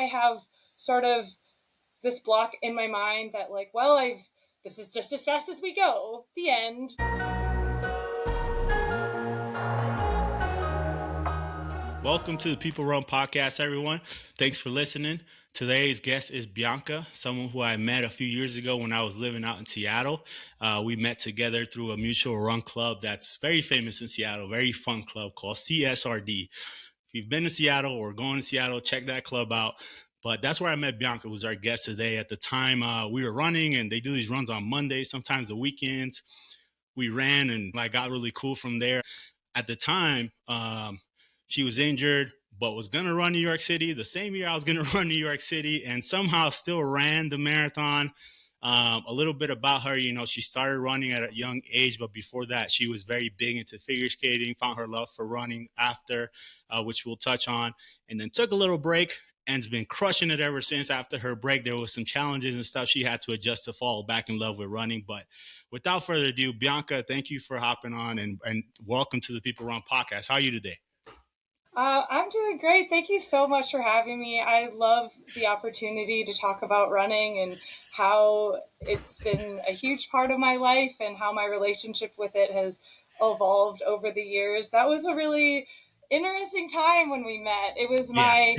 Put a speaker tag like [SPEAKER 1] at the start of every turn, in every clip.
[SPEAKER 1] have sort of this block in my mind that like, well, this is just as fast as we go. The end.
[SPEAKER 2] Welcome to the People Run Podcast, everyone. Thanks for listening. Today's guest is Bianca, someone who I met a few years ago when I was living out in Seattle. We met together through a mutual run club that's very famous in Seattle, very fun club called CSRD. If you've been to Seattle or going to Seattle, check that club out. But that's where I met Bianca, who was our guest today. At the time, we were running, and they do these runs on Mondays, sometimes the weekends. We ran and got really cool from there. At the time, she was injured, but was going to run New York City. The same year I was going to run New York City and somehow still ran the marathon. A little bit about her, she started running at a young age, but before that, she was very big into figure skating, found her love for running after, which we'll touch on, and then took a little break and's been crushing it ever since. After her break, there was some challenges and stuff she had to adjust to fall back in love with running. But without further ado, Bianca, thank you for hopping on and welcome to the People Run Podcast. How are you today?
[SPEAKER 1] I'm doing great. Thank you so much for having me. I love the opportunity to talk about running and how it's been a huge part of my life and how my relationship with it has evolved over the years. That was a really interesting time when we met. It was my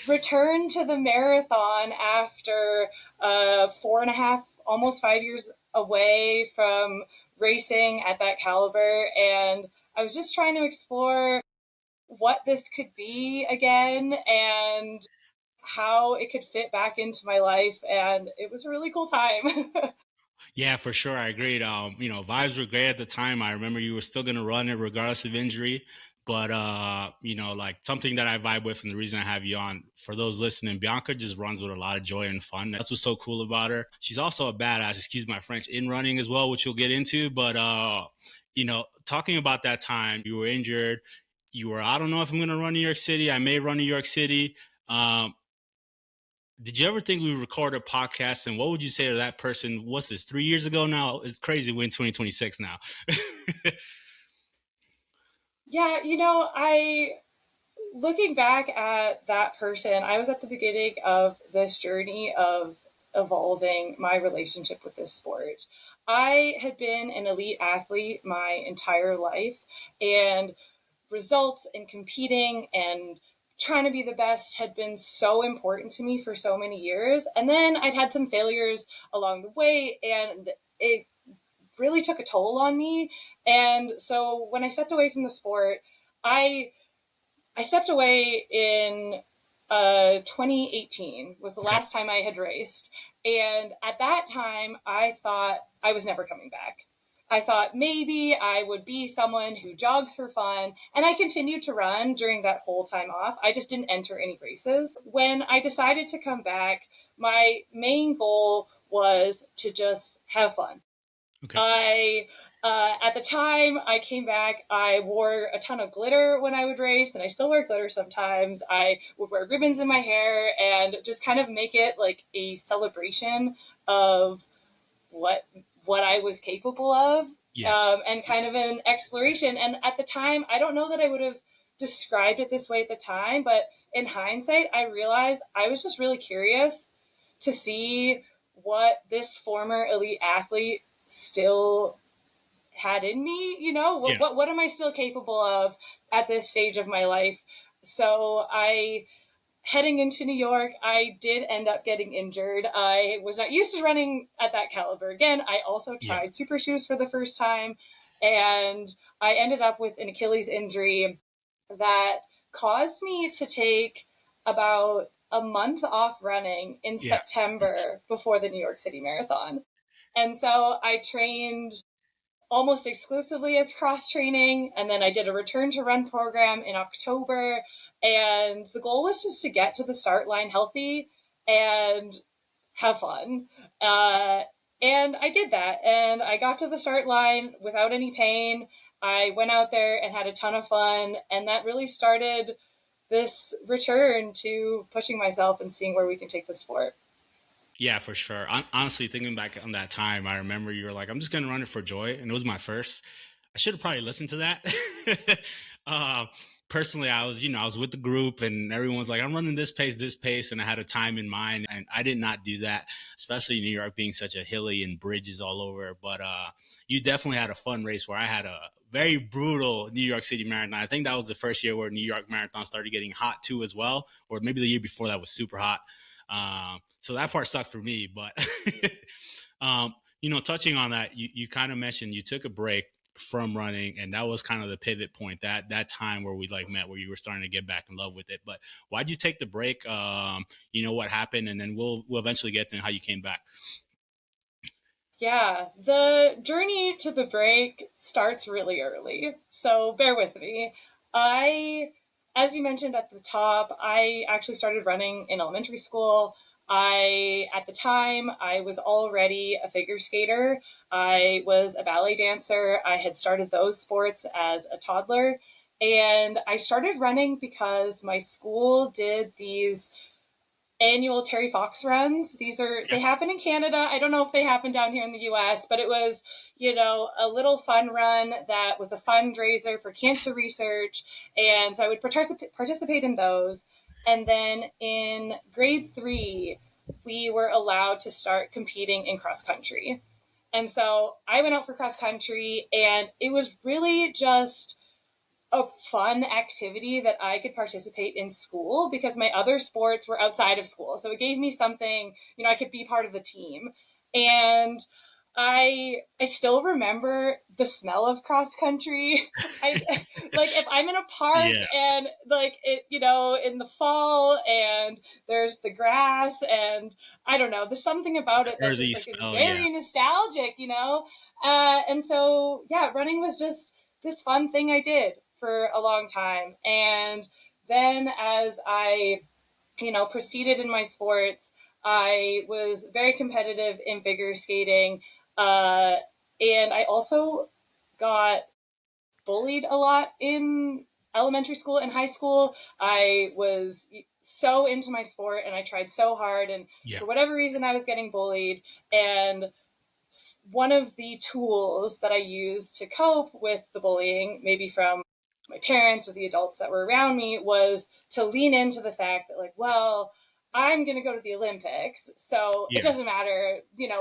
[SPEAKER 1] return to the marathon after 4.5, almost 5 years away from racing at that caliber. And I was just trying to explore what this could be again and how it could fit back into my life. And it was a really cool time.
[SPEAKER 2] Yeah, for sure. I agreed. Vibes were great at the time. I remember you were still going to run it regardless of injury. But, something that I vibe with and the reason I have you on, for those listening, Bianca just runs with a lot of joy and fun. That's what's so cool about her. She's also a badass, excuse my French, in running as well, which we'll get into. But, talking about that time, you were injured. You were, I don't know if I'm going to run New York City. I may run New York City. Did you ever think we would record a podcast? And what would you say to that person? What's this, 3 years ago now? It's crazy. We're in 2026 now.
[SPEAKER 1] Yeah, looking back at that person, I was at the beginning of this journey of evolving my relationship with this sport. I had been an elite athlete my entire life, and results and competing and trying to be the best had been so important to me for so many years. And then I'd had some failures along the way, and it really took a toll on me. And so when I stepped away from the sport, I stepped away in 2018 was the last time I had raced. And at that time, I thought I was never coming back. I thought maybe I would be someone who jogs for fun. And I continued to run during that whole time off. I just didn't enter any races. When I decided to come back, my main goal was to just have fun. Okay. At the time I came back, I wore a ton of glitter when I would race, and I still wear glitter sometimes. I would wear ribbons in my hair and just kind of make it like a celebration of what I was capable of. Yeah. And kind of an exploration. And at the time, I don't know that I would have described it this way at the time, but in hindsight, I realized I was just really curious to see what this former elite athlete still had in me, what am I still capable of at this stage of my life? So heading into New York, I did end up getting injured. I was not used to running at that caliber. Again, I also tried super shoes for the first time, and I ended up with an Achilles injury that caused me to take about a month off running in September before the New York City Marathon. And so I trained almost exclusively as cross training. And then I did a return to run program in October. And the goal was just to get to the start line healthy and have fun. And I did that. And I got to the start line without any pain. I went out there and had a ton of fun. And that really started this return to pushing myself and seeing where we can take the sport.
[SPEAKER 2] Yeah, for sure. Honestly, thinking back on that time, I remember you were like, I'm just going to run it for joy. And it was my first. I should have probably listened to that. personally, I was with the group and everyone's like, I'm running this pace. And I had a time in mind and I did not do that, especially New York being such a hilly and bridges all over. But you definitely had a fun race where I had a very brutal New York City Marathon. I think that was the first year where New York Marathon started getting hot too as well, or maybe the year before that was super hot. So that part sucked for me, but touching on that, you kind of mentioned you took a break from running, and that was kind of the pivot point, that time where we like met, where you were starting to get back in love with it. But why'd you take the break? What happened, and then we'll eventually get to how you came back.
[SPEAKER 1] Yeah, the journey to the break starts really early, so bear with me. As you mentioned at the top, I actually started running in elementary school. At the time, I was already a figure skater. I was a ballet dancer. I had started those sports as a toddler. And I started running because my school did these annual Terry Fox runs. They happen in Canada. I don't know if they happen down here in the US, but it was, a little fun run that was a fundraiser for cancer research. And so I would participate in those. And then in grade 3, we were allowed to start competing in cross country. And so I went out for cross country, and it was really just a fun activity that I could participate in school because my other sports were outside of school. So it gave me something, I could be part of the team. And I still remember the smell of cross country. I like if I'm in a park
[SPEAKER 2] Yeah,
[SPEAKER 1] and like it, in the fall and there's the grass and I don't know, there's something about it that just
[SPEAKER 2] early
[SPEAKER 1] like is
[SPEAKER 2] spell. Yeah,
[SPEAKER 1] very nostalgic. And so yeah, running was just this fun thing I did for a long time. And then as I, proceeded in my sports, I was very competitive in figure skating. Uh, and I also got bullied a lot in elementary school and high school. I was so into my sport and I tried so hard. And
[SPEAKER 2] yeah,
[SPEAKER 1] for whatever reason, I was getting bullied. And one of the tools that I used to cope with the bullying, maybe from my parents or the adults that were around me, was to lean into the fact that, like, well, I'm going to go to the Olympics, so it
[SPEAKER 2] yeah,
[SPEAKER 1] doesn't matter.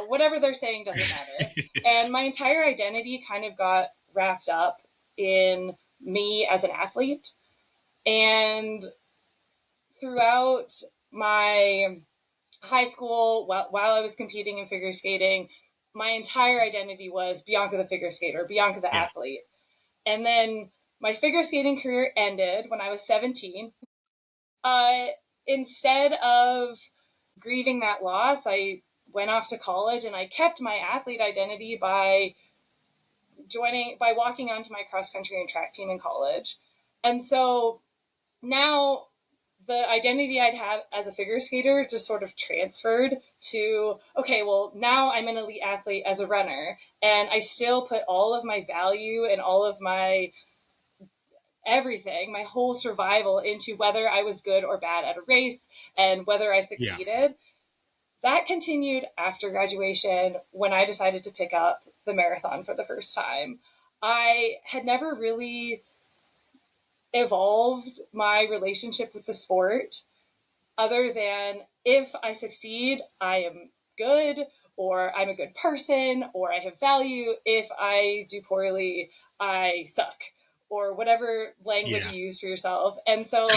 [SPEAKER 1] Whatever they're saying doesn't matter. And my entire identity kind of got wrapped up in me as an athlete. And throughout my high school, while I was competing in figure skating, my entire identity was Bianca the figure skater, Bianca the
[SPEAKER 2] yeah,
[SPEAKER 1] athlete. And then my figure skating career ended when I was 17. Uh, Instead of grieving that loss, I went off to college and I kept my athlete identity by walking onto my cross country and track team in college. And so now the identity I'd have as a figure skater just sort of transferred to, okay, well, now I'm an elite athlete as a runner. And I still put all of my value and all of my everything, my whole survival into whether I was good or bad at a race and whether I
[SPEAKER 2] yeah,
[SPEAKER 1] succeeded. That continued after graduation when I decided to pick up the marathon for the first time. I had never really evolved my relationship with the sport other than if I succeed, I am good, or I'm a good person, or I have value. If I do poorly, I suck, or whatever language
[SPEAKER 2] yeah,
[SPEAKER 1] you use for yourself. And so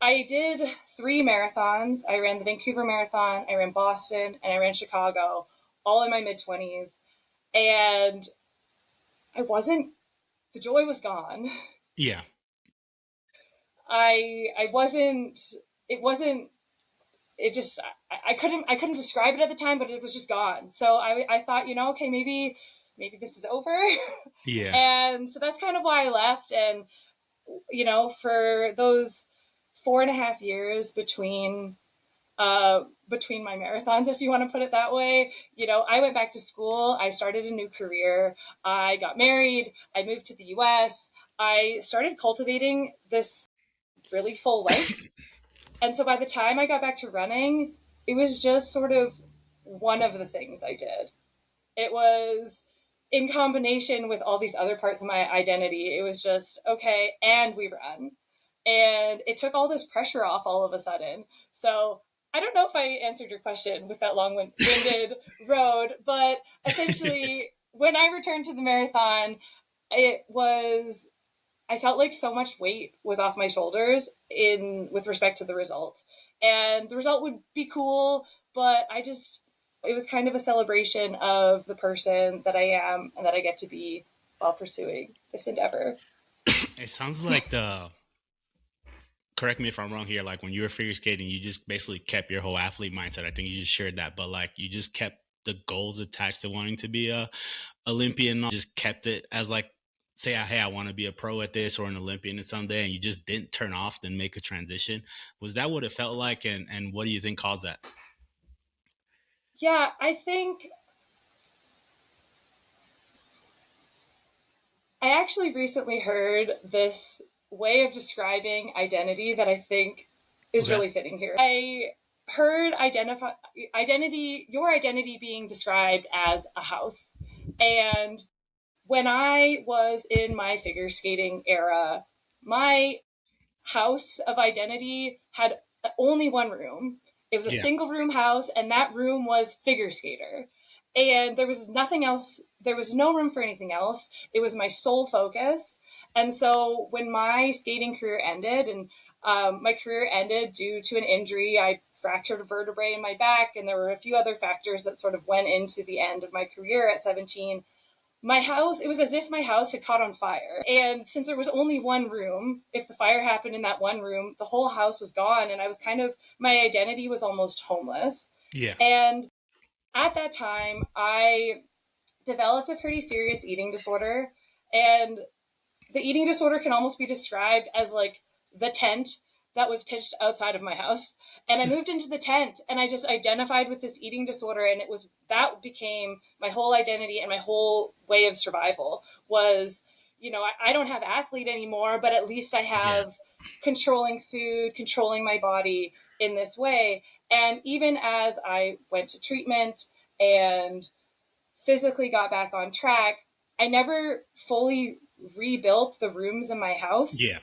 [SPEAKER 1] I did 3 marathons. I ran the Vancouver Marathon, I ran Boston, and I ran Chicago, all in my mid 20s. And the joy was gone.
[SPEAKER 2] yeah,
[SPEAKER 1] I wasn't, it wasn't it just I couldn't describe it at the time, but it was just gone. So I thought, okay, maybe this is over.
[SPEAKER 2] yeah,
[SPEAKER 1] And so that's kind of why I left. And for those 4.5 years between my marathons, if you want to put it that way, I went back to school, I started a new career, I got married, I moved to the US, I started cultivating this really full life. And so by the time I got back to running, it was just sort of one of the things I did. It was in combination with all these other parts of my identity. It was just, okay, and we run. and it took all this pressure off all of a sudden. So I don't know if I answered your question with that long-winded road, but essentially, when I returned to the marathon, it was I felt like so much weight was off my shoulders in with respect to the result. And the result would be cool, but it was kind of a celebration of the person that I am and that I get to be while pursuing this endeavor.
[SPEAKER 2] It sounds like the correct me if I'm wrong here. Like when you were figure skating, you just basically kept your whole athlete mindset. I think you just shared that, but like you just kept the goals attached to wanting to be a Olympian. Just kept it as like, say, hey, I want to be a pro at this or an Olympian someday, and you just didn't turn off, then make a transition. Was that what it felt like, and what do you think caused that?
[SPEAKER 1] Yeah, I think I actually recently heard this way of describing identity that I think is
[SPEAKER 2] Okay.
[SPEAKER 1] really fitting here. I heard your identity being described as a house. And when I was in my figure skating era, my house of identity had only one room. It was a
[SPEAKER 2] Yeah.
[SPEAKER 1] single room house, and that room was figure skater. And there was nothing else, there was no room for anything else. It was my sole focus. And so when my skating career ended, and my career ended due to an injury, I fractured a vertebrae in my back, and there were a few other factors that sort of went into the end of my career at 17. My house, it was as if my house had caught on fire. And since there was only one room, if the fire happened in that one room, the whole house was gone. And I was my identity was almost homeless.
[SPEAKER 2] Yeah.
[SPEAKER 1] And at that time, I developed a pretty serious eating disorder. And the eating disorder can almost be described as like the tent that was pitched outside of my house. And I moved into the tent and I just identified with this eating disorder. And that became my whole identity and my whole way of survival was, I don't have athlete anymore, but at least I
[SPEAKER 2] Yeah.
[SPEAKER 1] have controlling food, controlling my body in this way. And even as I went to treatment and physically got back on track, I never fully rebuilt the rooms in my house
[SPEAKER 2] Yeah.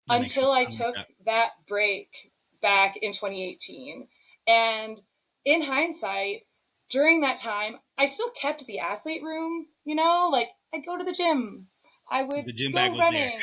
[SPEAKER 2] That makes sense.
[SPEAKER 1] until I
[SPEAKER 2] I like
[SPEAKER 1] took
[SPEAKER 2] that.
[SPEAKER 1] that break back in 2018. And in hindsight, during that time, I still kept the athlete room, like I'd go to the gym. I would
[SPEAKER 2] The gym bag
[SPEAKER 1] go
[SPEAKER 2] was there.
[SPEAKER 1] running.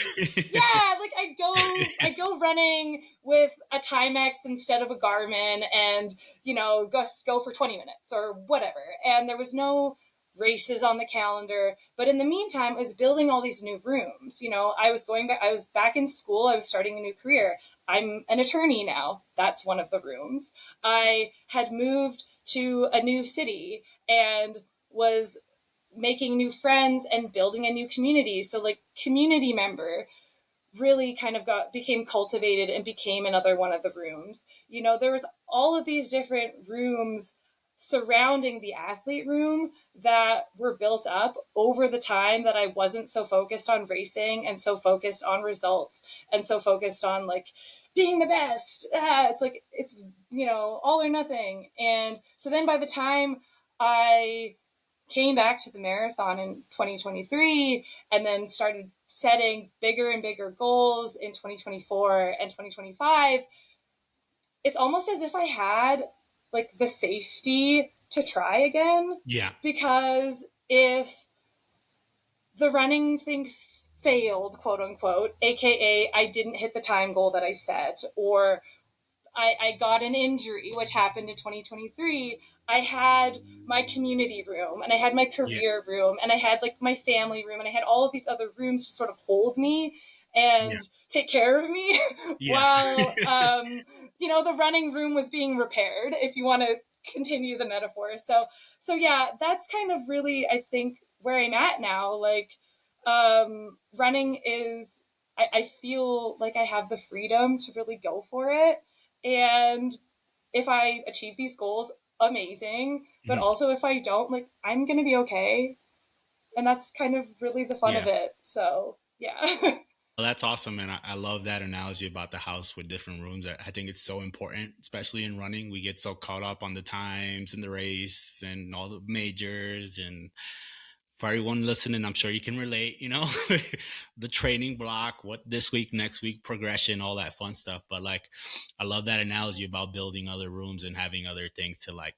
[SPEAKER 1] Yeah, like I go running with a Timex instead of a Garmin and, go for 20 minutes or whatever. And there was no races on the calendar. But in the meantime, I was building all these new rooms. I was back in school, I was starting a new career. I'm an attorney now. That's one of the rooms. I had moved to a new city and was making new friends and building a new community. So like community member really kind of became cultivated and became another one of the rooms. There was all of these different rooms surrounding the athlete room that were built up over the time that I wasn't so focused on racing and so focused on results and so focused on like being the best. It's like it's all or nothing. And so then by the time I came back to the marathon in 2023 and then started setting bigger and bigger goals in 2024 and 2025, it's almost as if I had like the safety to try again.
[SPEAKER 2] Yeah.
[SPEAKER 1] Because if the running thing failed, quote unquote, aka I didn't hit the time goal that I set, or I got an injury, which happened in 2023. I had my community room and I had my
[SPEAKER 2] Yeah.
[SPEAKER 1] career room and I had like my family room and I had all of these other rooms to sort of hold me
[SPEAKER 2] Yeah.
[SPEAKER 1] and take care of me
[SPEAKER 2] Yeah.
[SPEAKER 1] while, the running room was being repaired, if you want to continue the metaphor. So yeah, that's kind of really, I think, where I'm at now. Like, running is, I feel like I have the freedom to really go for it. And if I achieve these goals, amazing. But
[SPEAKER 2] Mhm.
[SPEAKER 1] also if I don't, like I'm gonna be okay. And that's kind of really the fun of
[SPEAKER 2] Yeah.
[SPEAKER 1] it. So yeah.
[SPEAKER 2] Well, that's awesome, and I love that analogy about the house with different rooms. I think it's so important, especially in running. We get so caught up on the times and the race and all the majors and for everyone listening, I'm sure you can relate, the training block, what this week, next week, progression, all that fun stuff. But like, I love that analogy about building other rooms and having other things to like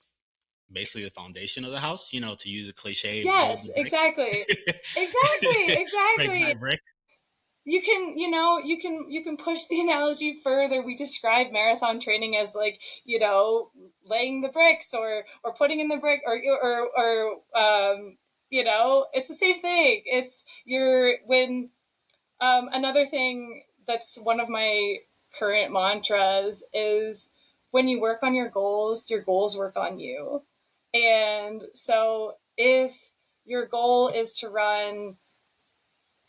[SPEAKER 2] basically the foundation of the house, to use a cliche, build
[SPEAKER 1] Yes,
[SPEAKER 2] the bricks
[SPEAKER 1] exactly. Exactly,
[SPEAKER 2] brick by
[SPEAKER 1] exactly.
[SPEAKER 2] brick.
[SPEAKER 1] You can push the analogy further. We describe marathon training as like, laying the bricks or putting in the brick or it's the same thing. It's you're when another thing that's one of my current mantras is when you work on your goals work on you. And so if your goal is to run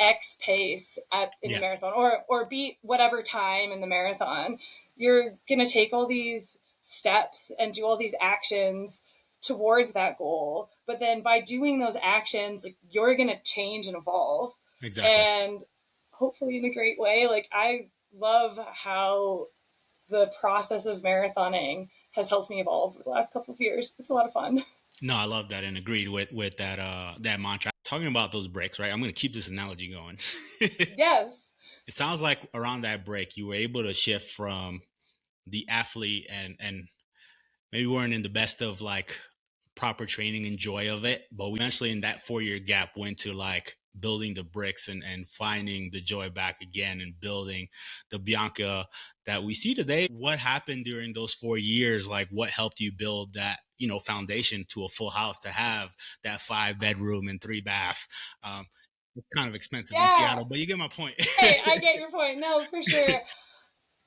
[SPEAKER 1] X pace in the
[SPEAKER 2] Yeah,
[SPEAKER 1] marathon or beat whatever time in the marathon, you're going to take all these steps and do all these actions towards that goal. But then by doing those actions, like you're going to change and evolve,
[SPEAKER 2] exactly.
[SPEAKER 1] and hopefully in a great way. Like I love how the process of marathoning has helped me evolve over the last couple of years. It's a lot of fun.
[SPEAKER 2] No, I love that and agreed with that mantra. Talking about those breaks, right? I'm going to keep this analogy going.
[SPEAKER 1] Yes.
[SPEAKER 2] It sounds like around that break, you were able to shift from the athlete and maybe weren't in the best of like proper training and joy of it, but we eventually in that 4 year gap went to like building the bricks and finding the joy back again and building the Bianca that we see today. What happened during those 4 years? Like what helped you build that, foundation to a full house to have that 5 bedroom and 3 bath? Um, it's kind of expensive in
[SPEAKER 1] Yeah.
[SPEAKER 2] Seattle, but you get my point.
[SPEAKER 1] Hey, I get your point. No, for sure.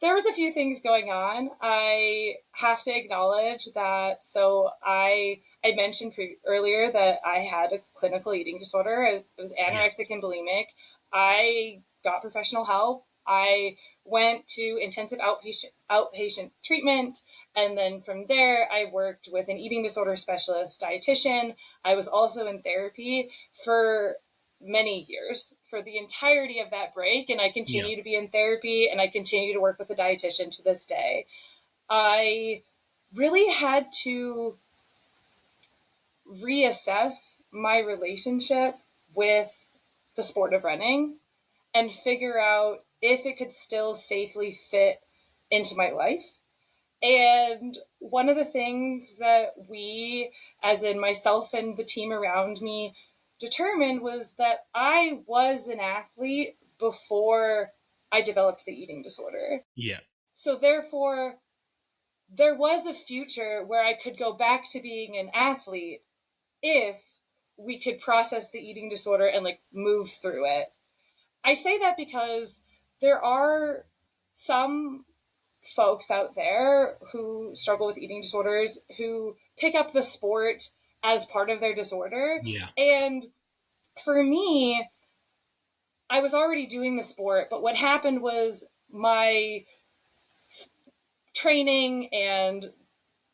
[SPEAKER 1] There was a few things going on. I have to acknowledge that. So I mentioned earlier that I had a clinical eating disorder. It was
[SPEAKER 2] Yeah.
[SPEAKER 1] anorexic and bulimic. I got professional help. I went to intensive outpatient treatment, and then from there I worked with an eating disorder specialist dietitian. I was also in therapy for many years for the entirety of that break, and I
[SPEAKER 2] Yeah.
[SPEAKER 1] continue to be in therapy and I continue to work with a dietitian to this day. I really had to reassess my relationship with the sport of running and figure out if it could still safely fit into my life. And one of the things that we, as in myself and the team around me, determined was that I was an athlete before I developed the eating disorder.
[SPEAKER 2] Yeah.
[SPEAKER 1] So, therefore, there was a future where I could go back to being an athlete if we could process the eating disorder and like move through it. I say that because there are some folks out there who struggle with eating disorders who pick up the sport as part of their disorder.
[SPEAKER 2] Yeah.
[SPEAKER 1] And for me, I was already doing the sport, but what happened was my training and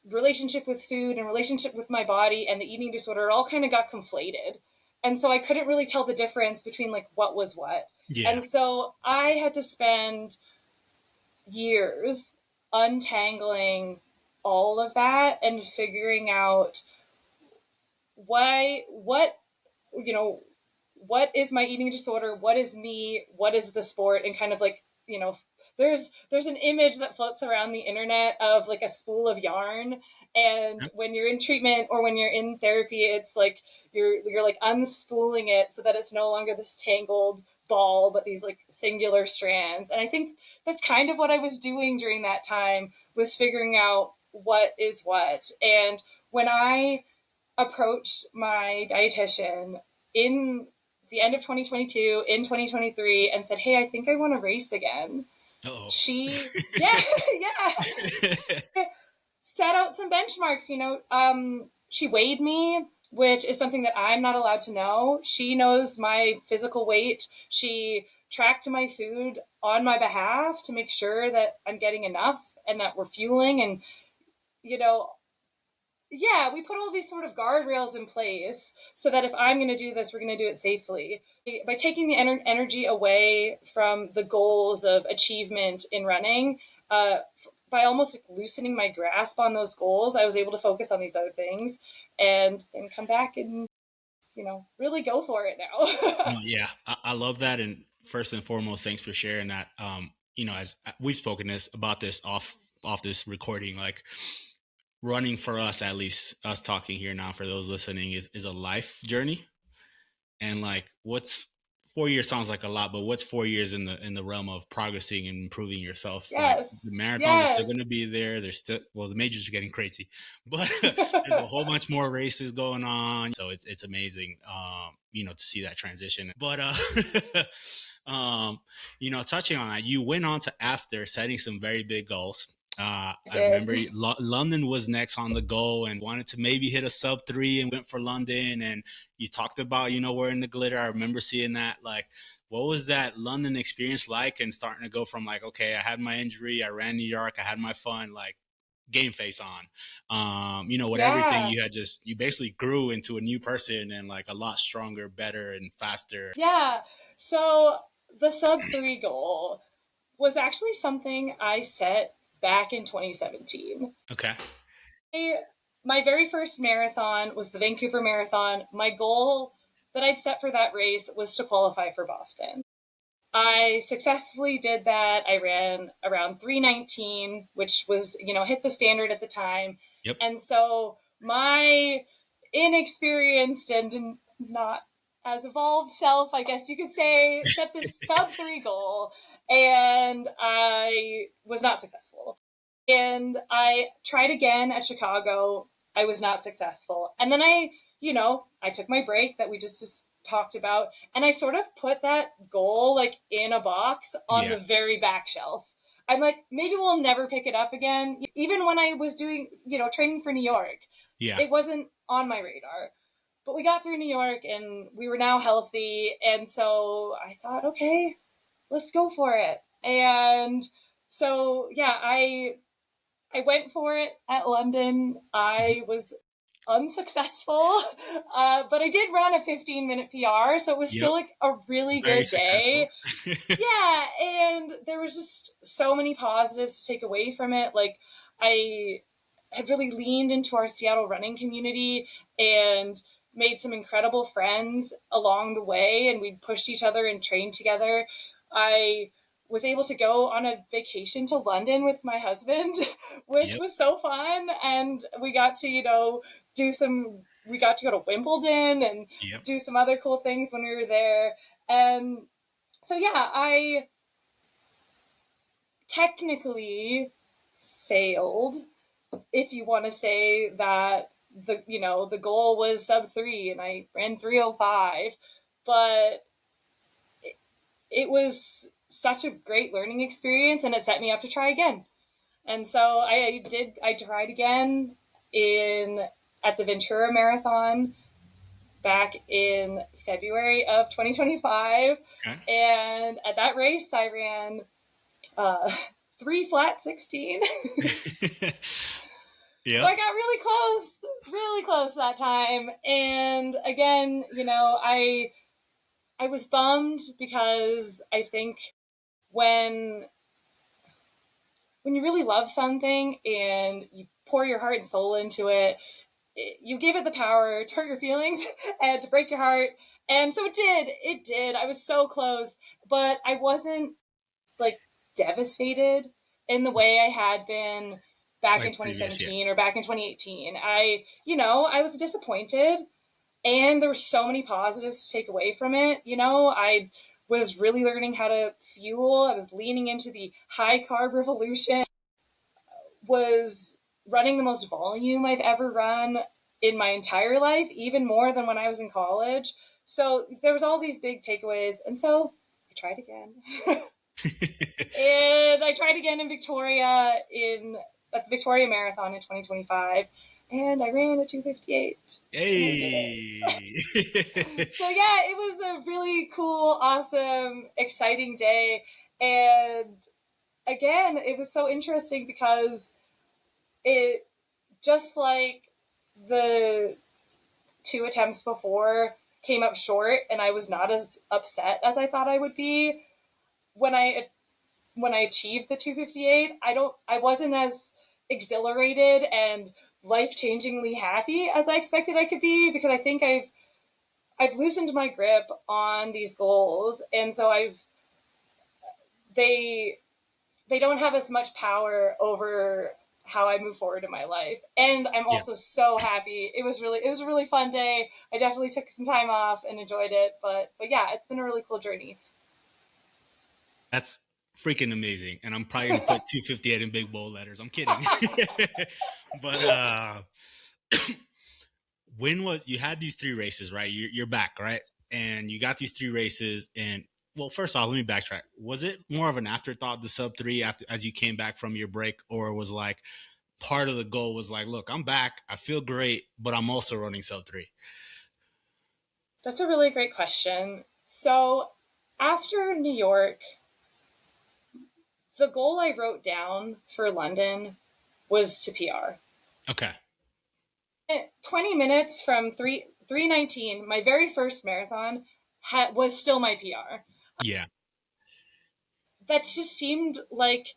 [SPEAKER 1] relationship with food and relationship with my body and the eating disorder all kind of got conflated. And so I couldn't really tell the difference between like what was what.
[SPEAKER 2] Yeah.
[SPEAKER 1] And so I had to spend years untangling all of that and figuring out what you know what is my eating disorder, what is me, what is the sport, and kind of like, there's an image that floats around the internet of like a spool of yarn, and
[SPEAKER 2] Yep.
[SPEAKER 1] when you're in treatment or when you're in therapy, it's like you're like unspooling it so that it's no longer this tangled ball but these like singular strands. And I think that's kind of what I was doing during that time, was figuring out what is what. And when I approached my dietitian in the end of 2022, in 2023, and said, "Hey, I think I want to race again."
[SPEAKER 2] Uh-oh.
[SPEAKER 1] She, yeah, yeah, set out some benchmarks. She weighed me, which is something that I'm not allowed to know. She knows my physical weight. She tracked my food on my behalf to make sure that I'm getting enough and that we're fueling. And, you know, yeah, we put all these sort of guardrails in place so that if I'm going to do this, we're going to do it safely. By taking the energy away from the goals of achievement in running, by almost like loosening my grasp on those goals, I was able to focus on these other things and then come back and really go for it now.
[SPEAKER 2] No, yeah, I love that. And first and foremost, thanks for sharing that. As we've spoken about this off this recording, like running for us, at least us talking here now for those listening, is a life journey. And like, what's 4 years sounds like a lot, but what's 4 years in the realm of progressing and improving yourself? Like
[SPEAKER 1] Yes.
[SPEAKER 2] the marathons are still
[SPEAKER 1] Yes.
[SPEAKER 2] going to be there. There's still, well, the majors are getting crazy, but there's a whole bunch more races going on. So it's amazing, to see that transition. But touching on that, you went on to after setting some very big goals. I remember
[SPEAKER 1] Did.
[SPEAKER 2] London was next on the goal and wanted to maybe hit a sub 3 and went for London. And you talked about, wearing the glitter. I remember seeing that. Like, what was that London experience like? And starting to go from like, okay, I had my injury, I ran New York, I had my fun, like game face on. With everything
[SPEAKER 1] Yeah.
[SPEAKER 2] you had, you basically grew into a new person and like a lot stronger, better, and faster.
[SPEAKER 1] Yeah. So the sub 3 goal was actually something I set back in 2017.
[SPEAKER 2] Okay.
[SPEAKER 1] My very first marathon was the Vancouver Marathon. My goal that I'd set for that race was to qualify for Boston. I successfully did that. I ran around 3:19, which was, hit the standard at the time.
[SPEAKER 2] Yep.
[SPEAKER 1] And so my inexperienced and not as evolved self, I guess you could say, set this sub 3 goal, and I was not successful. And I tried again at Chicago. I was not successful. And then I took my break that we just talked about, and I sort of put that goal like in a box on
[SPEAKER 2] Yeah.
[SPEAKER 1] the very back shelf. I'm like, maybe we'll never pick it up again. Even when I was doing, training for New York,
[SPEAKER 2] Yeah.
[SPEAKER 1] it wasn't on my radar. But we got through New York and we were now healthy. And so I thought, okay, let's go for it. And so, yeah, I went for it at London. I was unsuccessful, but I did run a 15-minute PR, so it was still like a really
[SPEAKER 2] Very
[SPEAKER 1] good
[SPEAKER 2] successful.
[SPEAKER 1] day. Yeah, and there was just so many positives to take away from it. Like, I had really leaned into our Seattle running community and made some incredible friends along the way, and we pushed each other and trained together. I was able to go on a vacation to London with my husband, which
[SPEAKER 2] Yep.
[SPEAKER 1] was so fun. And we got to, we got to go to Wimbledon and
[SPEAKER 2] Yep.
[SPEAKER 1] do some other cool things when we were there. And so, yeah, I technically failed, if you want to say that the goal was sub 3 and I ran 3:05, but it was such a great learning experience and it set me up to try again. And so I tried again at the Ventura Marathon back in February of 2025.
[SPEAKER 2] Okay.
[SPEAKER 1] And at that race, I ran 3:16.
[SPEAKER 2] Yeah.
[SPEAKER 1] So I got really close that time. And again, I was bummed because I think when you really love something and you pour your heart and soul into it, you give it the power to hurt your feelings and to break your heart. And so it did. I was so close, but I wasn't like devastated in the way I had been back in
[SPEAKER 2] Like previous, yeah.
[SPEAKER 1] 2017 or back in 2018. I was disappointed, and there were so many positives to take away from it. I was really learning how to fuel. I was leaning into the high carb revolution, was running the most volume I've ever run in my entire life, even more than when I was in college. So there was all these big takeaways. And so I tried again. And I tried again in Victoria at the Victoria Marathon in 2025. And I ran a 2:58.
[SPEAKER 2] Hey.
[SPEAKER 1] So yeah, it was a really cool, awesome, exciting day. And again, it was so interesting because it, just like the 2 attempts before, came up short, and I was not as upset as I thought I would be when I achieved the 2:58. I wasn't as exhilarated and life-changingly happy as I expected I could be, because I think I've loosened my grip on these goals, and so they they don't have as much power over how I move forward in my life. And I'm
[SPEAKER 2] Yeah.
[SPEAKER 1] also so happy. It was a really fun day. I definitely took some time off and enjoyed it, but yeah, it's been a really cool journey.
[SPEAKER 2] That's freaking amazing. And I'm probably gonna put 258 in big bold letters. I'm kidding. But when was you had these three races, right? You're back, right? And you got these three races, and well, first off, let me backtrack. Was it more of an afterthought, the sub three, after as you came back from your break, or was like part of the goal was like, look, I'm back, I feel great, but I'm also running sub three?
[SPEAKER 1] That's a really great question. So after New York, the goal I wrote down for London was to PR.
[SPEAKER 2] Okay.
[SPEAKER 1] 20 minutes from 319, my very first marathon, was still my PR.
[SPEAKER 2] Yeah.
[SPEAKER 1] That just seemed like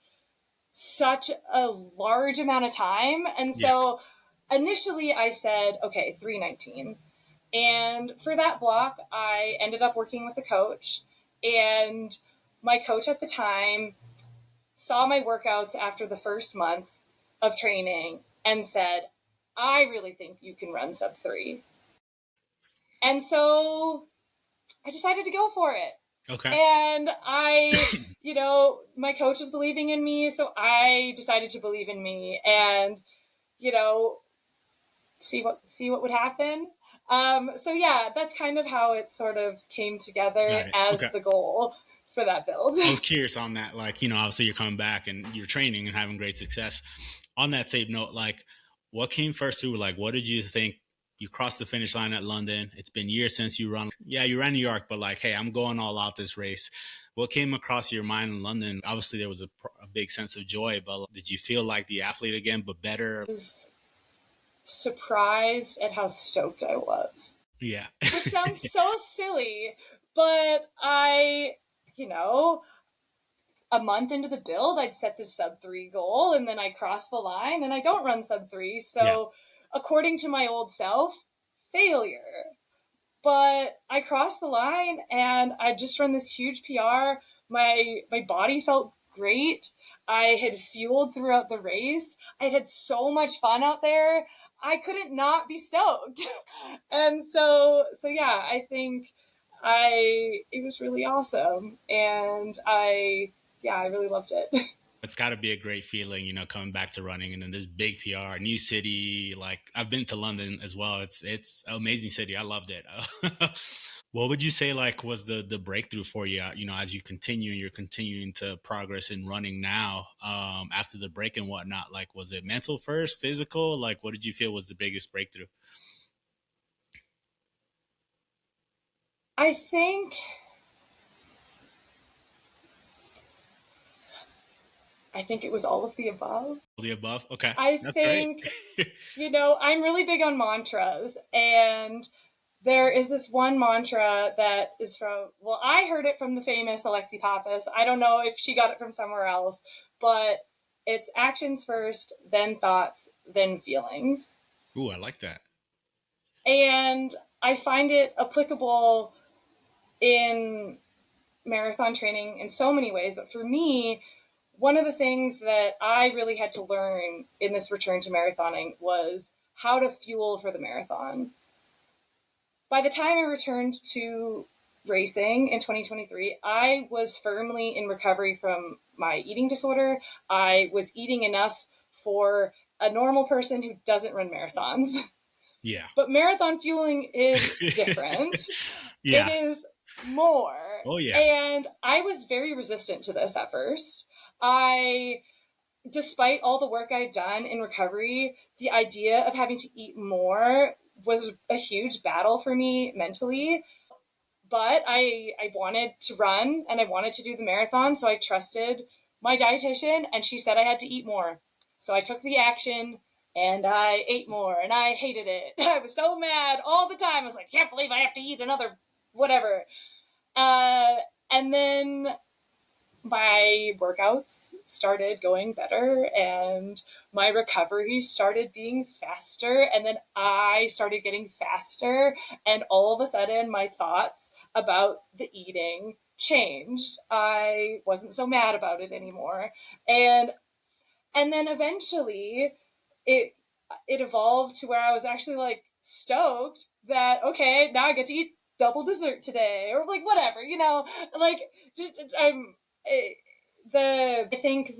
[SPEAKER 1] such a large amount of time. And
[SPEAKER 2] Yeah.
[SPEAKER 1] so initially I said, okay, 319. And for that block, I ended up working with a coach. And my coach at the time saw my workouts after the first month of training and said, I really think you can run sub three. And so I decided to go for it.
[SPEAKER 2] Okay.
[SPEAKER 1] And my coach was believing in me, so I decided to believe in me and, you know, see what would happen. So yeah, that's kind of how it sort of came together
[SPEAKER 2] Got it.
[SPEAKER 1] as
[SPEAKER 2] Okay.
[SPEAKER 1] the goal for that build.
[SPEAKER 2] I was curious on that. Like, obviously you're coming back and you're training and having great success. On that same note, like, what came first through? Like, what did you think? You crossed the finish line at London. It's been years since you run. Yeah, you ran New York, but like, hey, I'm going all out this race. What came across your mind in London? Obviously, there was a big sense of joy, but did you feel like the athlete again, but better?
[SPEAKER 1] I was surprised at how stoked I was.
[SPEAKER 2] Yeah.
[SPEAKER 1] Which sounds so silly, but you know, a month into the build, I'd set this sub three goal and then I cross the line and I don't run sub three.
[SPEAKER 2] Yeah.
[SPEAKER 1] So, according to my old self, failure. But I crossed the line and I just run this huge PR. My body felt great. I had fueled throughout the race. I had so much fun out there. I couldn't not be stoked. And so yeah, I think I it was really awesome and I really loved it.
[SPEAKER 2] It's got to be a great feeling, coming back to running and then this big PR, new city. Like I've been to London as well. It's an amazing city. I loved it. What would you say like was the breakthrough for you? As you continue and you're continuing to progress in running now, after the break and whatnot. Like, was it mental first, physical? Like, what did you feel was the biggest breakthrough?
[SPEAKER 1] I think it was all of the above.
[SPEAKER 2] All the above. Okay,
[SPEAKER 1] I
[SPEAKER 2] that's great.
[SPEAKER 1] think I'm really big on mantras, and there is this one mantra that is I heard it from the famous Alexi Pappas. I don't know if she got it from somewhere else, but it's actions first, then thoughts, then feelings.
[SPEAKER 2] Ooh, I like that.
[SPEAKER 1] And I find it applicable in marathon training in so many ways. But for me, one of the things that I really had to learn in this return to marathoning was how to fuel for the marathon. By the time I returned to racing in 2023, I was firmly in recovery from my eating disorder. I was eating enough for a normal person who doesn't run marathons.
[SPEAKER 2] Yeah.
[SPEAKER 1] But marathon fueling is different. It
[SPEAKER 2] Yeah.
[SPEAKER 1] is more.
[SPEAKER 2] Oh yeah.
[SPEAKER 1] And I was very resistant to this at first. Despite all the work I'd done in recovery, the idea of having to eat more was a huge battle for me mentally. But I wanted to run and I wanted to do the marathon, so I trusted my dietitian and she said I had to eat more. So I took the action and I ate more and I hated it. I was so mad all the time. I was like, I can't believe I have to eat another whatever. And then my workouts started going better and my recovery started being faster, and then I started getting faster, and all of a sudden my thoughts about the eating changed. I wasn't so mad about it anymore. And then eventually it it evolved to where I was actually like stoked that, okay, now I get to eat double dessert today, or like whatever, like I'm eh, I think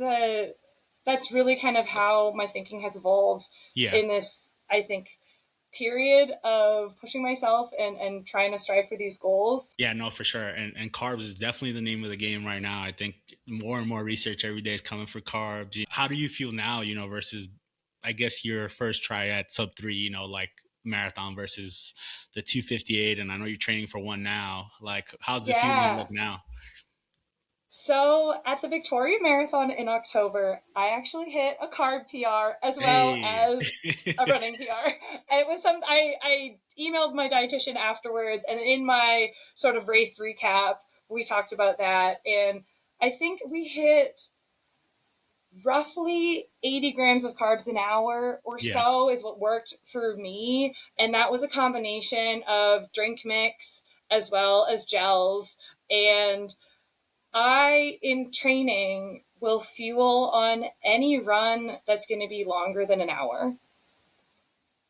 [SPEAKER 1] that's really kind of how my thinking has evolved
[SPEAKER 2] Yeah.
[SPEAKER 1] in this, I think, period of pushing myself and trying to strive for these goals.
[SPEAKER 2] Yeah, no, for sure. And carbs is definitely the name of the game right now. I think more and more research every day is coming for carbs. How do you feel now, versus I guess your first try at sub 3, like marathon versus the 2:58, and I know you're training for one now. Like how's the feeling
[SPEAKER 1] Yeah.
[SPEAKER 2] look now?
[SPEAKER 1] So at the Victoria Marathon in October, I actually hit a carb PR as well
[SPEAKER 2] Hey.
[SPEAKER 1] as a running PR. It was I emailed my dietitian afterwards, and in my sort of race recap, we talked about that, and I think we hit roughly 80 grams of carbs an hour or
[SPEAKER 2] Yeah.
[SPEAKER 1] so is what worked for me, and that was a combination of drink mix as well as gels. And I, in training, will fuel on any run that's going to be longer than an hour.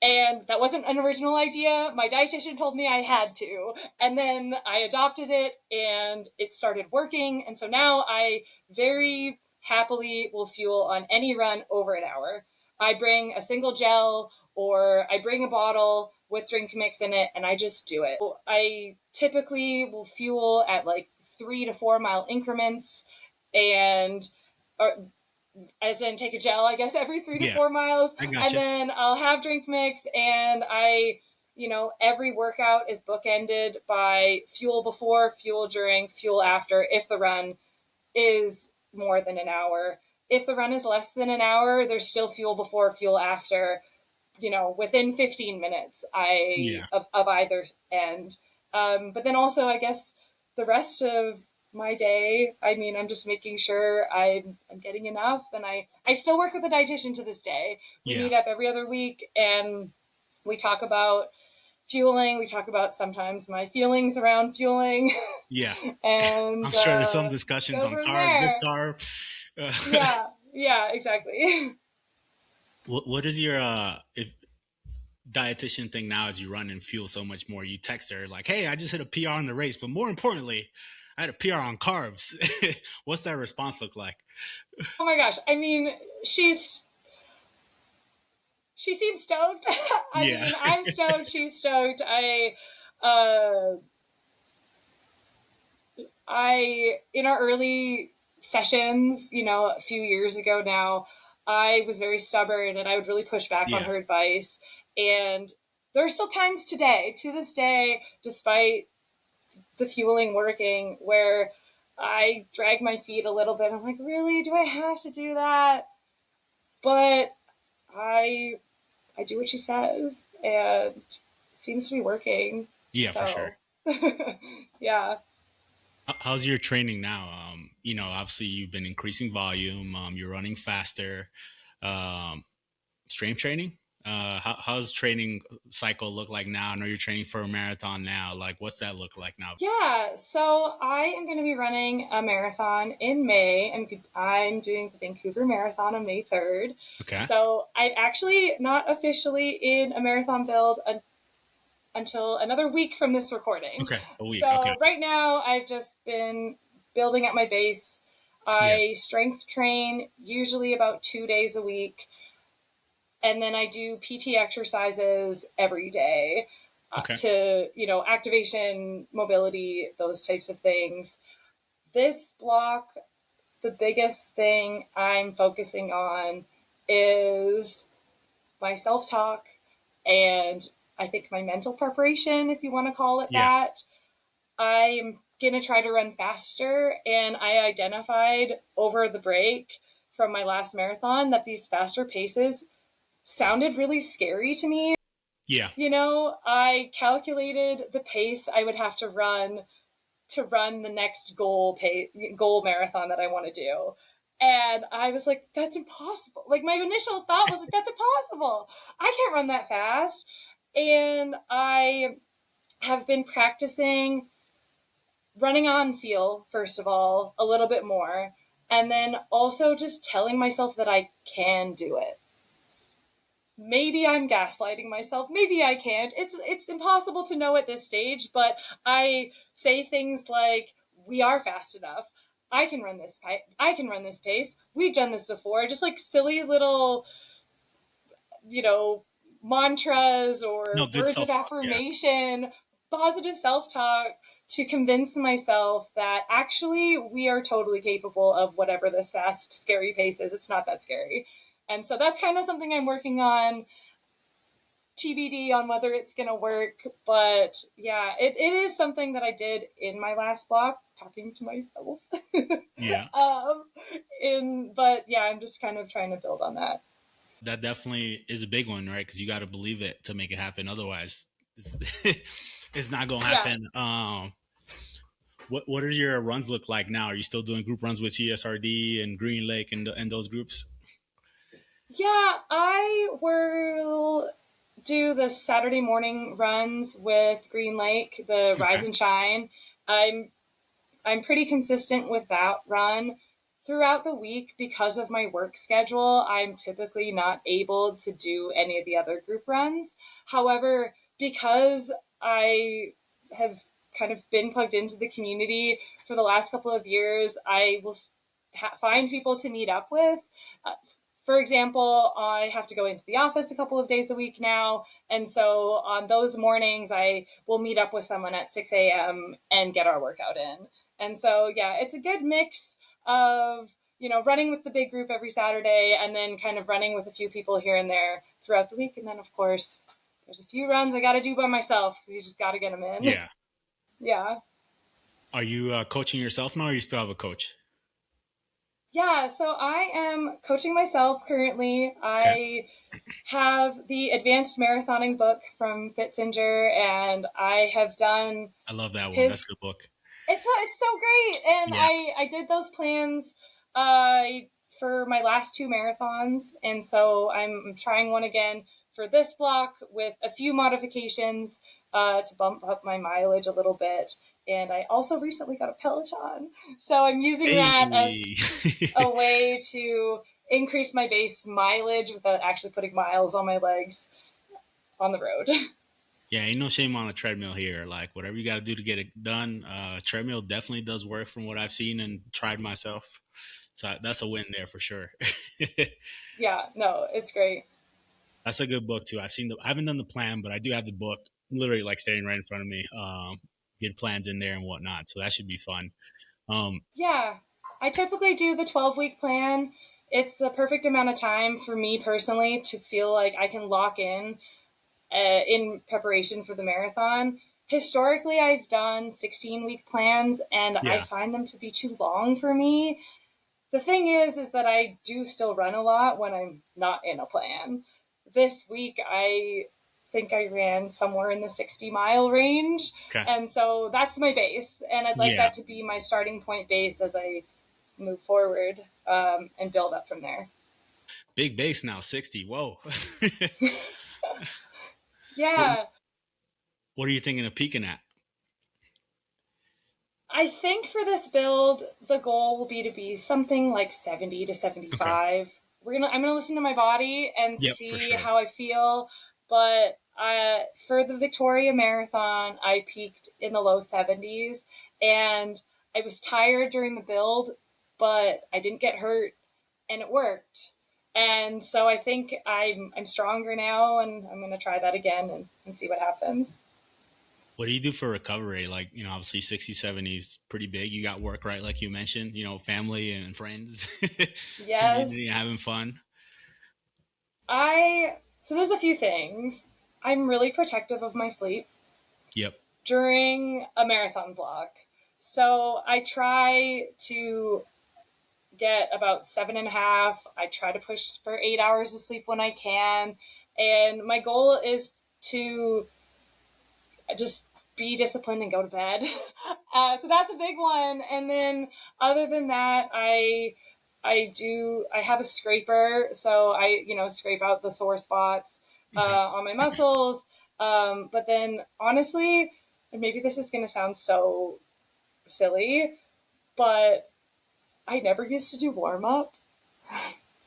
[SPEAKER 1] And that wasn't an original idea. My dietitian told me I had to. And then I adopted it and it started working. And so now I very happily will fuel on any run over an hour. I bring a single gel or I bring a bottle with drink mix in it and I just do it. I typically will fuel at like 3 to 4 mile increments, and or as in take a gel, I guess, every three to
[SPEAKER 2] Yeah,
[SPEAKER 1] four miles.
[SPEAKER 2] I
[SPEAKER 1] And
[SPEAKER 2] gotcha.
[SPEAKER 1] then I'll have drink mix, and every workout is bookended by fuel before, fuel during, fuel after, if the run is more than an hour. If the run is less than an hour, there's still fuel before, fuel after, within 15 minutes
[SPEAKER 2] Yeah.
[SPEAKER 1] of either end. But then also, I guess, the rest of my day, I mean, I'm just making sure I'm getting enough. And I still work with a dietitian to this day. We
[SPEAKER 2] Yeah.
[SPEAKER 1] meet up every other week and we talk about fueling. We talk about sometimes my feelings around fueling
[SPEAKER 2] Yeah. I'm
[SPEAKER 1] and
[SPEAKER 2] sure there's some discussions
[SPEAKER 1] go
[SPEAKER 2] on
[SPEAKER 1] from
[SPEAKER 2] carbs, this
[SPEAKER 1] there.
[SPEAKER 2] carb. Uh,
[SPEAKER 1] Yeah, yeah, exactly.
[SPEAKER 2] what is your if dietitian thing now as you run and fuel so much more? You text her like, "Hey, I just hit a PR on the race, but more importantly, I had a PR on carbs." What's that response look like?
[SPEAKER 1] Oh my gosh. I mean, she seems stoked. I
[SPEAKER 2] Yeah.
[SPEAKER 1] mean, I'm stoked. She's stoked. Uh, in our early sessions, a few years ago now, I was very stubborn and I would really push back on
[SPEAKER 2] Yeah.
[SPEAKER 1] her advice. And there are still times today, to this day, despite the fueling working, where I drag my feet a little bit. I'm like, really? Do I have to do that? But I I do what she says, and it seems to be working.
[SPEAKER 2] Yeah, for sure.
[SPEAKER 1] So, yeah.
[SPEAKER 2] How's your training now? Obviously you've been increasing volume. You're running faster. Um, strength training. How's training cycle look like now? I know you're training for a marathon now. Like, what's that look like now?
[SPEAKER 1] Yeah, so I am going to be running a marathon in May, and I'm doing the Vancouver Marathon on May 3rd.
[SPEAKER 2] Okay.
[SPEAKER 1] So I'm actually not officially in a marathon build until another week from this recording.
[SPEAKER 2] Okay. A week. Okay.
[SPEAKER 1] So right now, I've just been building at my base.
[SPEAKER 2] Yeah.
[SPEAKER 1] I strength train usually about 2 days a week, and then I do PT exercises every day
[SPEAKER 2] Okay.
[SPEAKER 1] to, activation, mobility, those types of things. This block, the biggest thing I'm focusing on is my self talk and I think my mental preparation, if you want to call it
[SPEAKER 2] Yeah.
[SPEAKER 1] that. I'm going to try to run faster, and I identified over the break from my last marathon that these faster paces sounded really scary to me.
[SPEAKER 2] Yeah.
[SPEAKER 1] I calculated the pace I would have to run to run the next goal marathon that I want to do. And I was like, that's impossible. Like, my initial thought was like, that's impossible. I can't run that fast. And I have been practicing running on feel, first of all, a little bit more. And then also just telling myself that I can do it. Maybe I'm gaslighting myself. Maybe I can't. It's impossible to know at this stage, but I say things like, we are fast enough. I can run this I can run this pace. We've done this before. Just like silly little, you know, mantras
[SPEAKER 2] No,
[SPEAKER 1] or
[SPEAKER 2] good
[SPEAKER 1] words
[SPEAKER 2] self
[SPEAKER 1] of
[SPEAKER 2] talk. Yeah.
[SPEAKER 1] affirmation, positive self-talk to convince myself that actually we are totally capable of whatever this fast, scary pace is. It's not that scary. And so that's kind of something I'm working on. TBD on whether it's going to work. But yeah, it is something that I did in my last block, talking to myself.
[SPEAKER 2] Yeah.
[SPEAKER 1] um, but yeah, I'm just kind of trying to build on that.
[SPEAKER 2] That definitely is a big one, right? Because you got to believe it to make it happen. Otherwise, it's, it's not going to
[SPEAKER 1] Yeah.
[SPEAKER 2] happen. What are your runs look like now? Are you still doing group runs with CSRD and Green Lake and those groups?
[SPEAKER 1] Yeah, I will do the Saturday morning runs with Green Lake, the Rise
[SPEAKER 2] Okay.
[SPEAKER 1] and Shine. I'm I'm pretty consistent with that run. Throughout the week, because of my work schedule, I'm typically not able to do any of the other group runs. However, because I have kind of been plugged into the community for the last couple of years, I will find people to meet up with. Uh, for example, I have to go into the office a couple of days a week now. And so on those mornings, I will meet up with someone at 6 a.m. and get our workout in. And so, yeah, it's a good mix of, running with the big group every Saturday and then kind of running with a few people here and there throughout the week. And then, of course, there's a few runs I got to do by myself because you just got to get them in.
[SPEAKER 2] Yeah.
[SPEAKER 1] Yeah.
[SPEAKER 2] Are you coaching yourself now, or you still have a coach?
[SPEAKER 1] Yeah. So I am coaching myself currently.
[SPEAKER 2] Okay.
[SPEAKER 1] I have the advanced marathoning book from Fitzinger, and I have done
[SPEAKER 2] I love that one. That's a
[SPEAKER 1] his.
[SPEAKER 2] good book.
[SPEAKER 1] It's so great, and
[SPEAKER 2] Yeah.
[SPEAKER 1] I did those plans uh, for my last two marathons, and so I'm trying one again for this block with a few modifications to bump up my mileage a little bit. And I also recently got a Peloton, so I'm using that as
[SPEAKER 2] Hey.
[SPEAKER 1] a way to increase my base mileage without actually putting miles on my legs on the road.
[SPEAKER 2] Yeah, ain't no shame on a treadmill here. Like whatever you got to do to get it done. Treadmill definitely does work from what I've seen and tried myself. So that's a win there for sure.
[SPEAKER 1] Yeah, no, it's great.
[SPEAKER 2] That's a good book too. I haven't done the plan, but I do have the book literally like standing right in front of me. Good plans in there and whatnot. So that should be fun. Um,
[SPEAKER 1] Yeah, I typically do the 12-week plan. It's the perfect amount of time for me personally to feel like I can lock in preparation for the marathon. Historically, I've done 16-week plans and I
[SPEAKER 2] yeah,
[SPEAKER 1] find them to be too long for me. The thing is that I do still run a lot when I'm not in a plan. This week, I think I ran somewhere in the 60-mile range.
[SPEAKER 2] okay,
[SPEAKER 1] And so that's my base. And I'd like
[SPEAKER 2] yeah,
[SPEAKER 1] that to be my starting point base as I move forward and build up from there.
[SPEAKER 2] big base now, 60. Whoa. what
[SPEAKER 1] Yeah,
[SPEAKER 2] What are you thinking of peaking at?
[SPEAKER 1] I think for this build, the goal will be something like 70 to
[SPEAKER 2] Okay.
[SPEAKER 1] 75. I'm gonna listen to my body and
[SPEAKER 2] Yep, for
[SPEAKER 1] see
[SPEAKER 2] sure.
[SPEAKER 1] how I feel. But for the Victoria Marathon, I peaked in the low 70s, and I was tired during the build, but I didn't get hurt, and it worked. And so I think I'm stronger now, and I'm gonna try that again and see what happens.
[SPEAKER 2] What do you do for recovery? Like, obviously 60, 70 is pretty big. You got work, right? Like you mentioned, family and friends,
[SPEAKER 1] Yes,
[SPEAKER 2] community, having fun.
[SPEAKER 1] so there's a few things. I'm really protective of my sleep
[SPEAKER 2] Yep.
[SPEAKER 1] during a marathon block. So I try to get about 7.5. I try to push for 8 hours of sleep when I can. And my goal is to just be disciplined and go to bed. So that's a big one. And then other than that, I have a scraper, so I scrape out the sore spots
[SPEAKER 2] Okay.
[SPEAKER 1] on my muscles. But then honestly, and maybe this is going to sound so silly, but I never used to do warm up.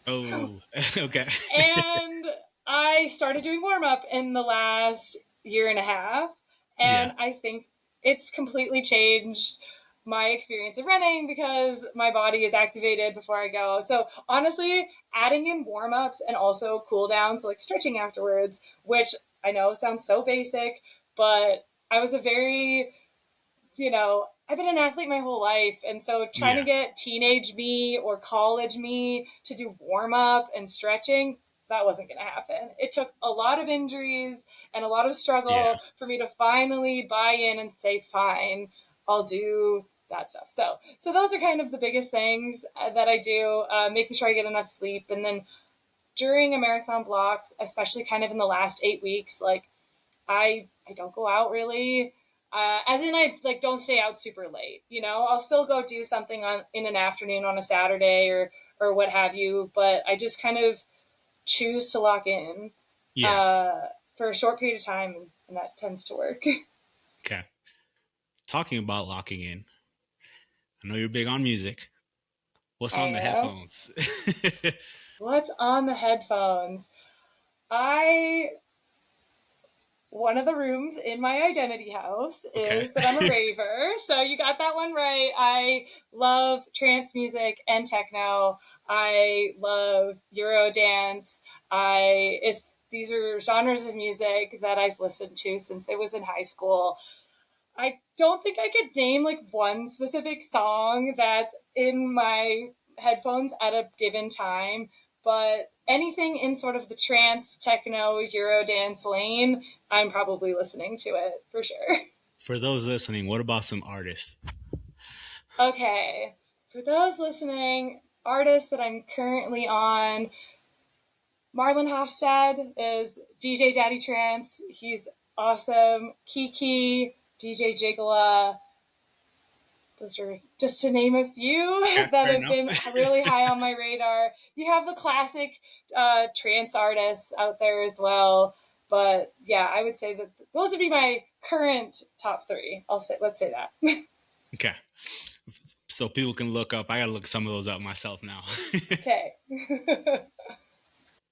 [SPEAKER 2] Oh, okay.
[SPEAKER 1] And I started doing warm up in the last year and a half.
[SPEAKER 2] Yeah.
[SPEAKER 1] And I think it's completely changed my experience of running because my body is activated before I go. So honestly, adding in warm ups and also cool downs, so like stretching afterwards, which I know sounds so basic, but I was a very, I've been an athlete my whole life. And so trying to
[SPEAKER 2] Yeah.
[SPEAKER 1] get teenage me or college me to do warm up and stretching, that wasn't going to happen. It took a lot of injuries and a lot of
[SPEAKER 2] Yeah.
[SPEAKER 1] struggle for me to finally buy in and say, fine, I'll do that stuff. So those are kind of the biggest things that I do, making sure I get enough sleep. And then during a marathon block, especially kind of in the last 8 weeks, like I don't go out really. As in, I like don't stay out super late. I'll still go do something in an afternoon on a Saturday or what have you. But I just kind of choose to lock in
[SPEAKER 2] Yeah.
[SPEAKER 1] uh, for a short period of time, and that tends to work.
[SPEAKER 2] Okay. Talking about locking in, I know you're big on music. What's
[SPEAKER 1] I
[SPEAKER 2] on the
[SPEAKER 1] am.
[SPEAKER 2] headphones?
[SPEAKER 1] What's on the headphones? I One of the rooms in my identity house
[SPEAKER 2] Okay.
[SPEAKER 1] is that I'm a raver. So you got that one right. I love trance music and techno. I love Eurodance. These are genres of music that I've listened to since I was in high school. I don't think I could name like one specific song that's in my headphones at a given time, but anything in sort of the trance, techno, Eurodance lane, I'm probably listening to it for sure.
[SPEAKER 2] For those listening, what about some artists?
[SPEAKER 1] Okay, for those listening, artists that I'm currently on, Marlon Hofstad is DJ Daddy Trance. He's awesome. Kiki, DJ Jiggla, those are just to name a few
[SPEAKER 2] Okay,
[SPEAKER 1] that
[SPEAKER 2] fair
[SPEAKER 1] have
[SPEAKER 2] enough.
[SPEAKER 1] been really high on my radar. You have the classic trance artists out there as well, but yeah, I would say that those would be my current top three. Let's say that.
[SPEAKER 2] Okay. So people can look up. I gotta look some of those up myself now.
[SPEAKER 1] Okay.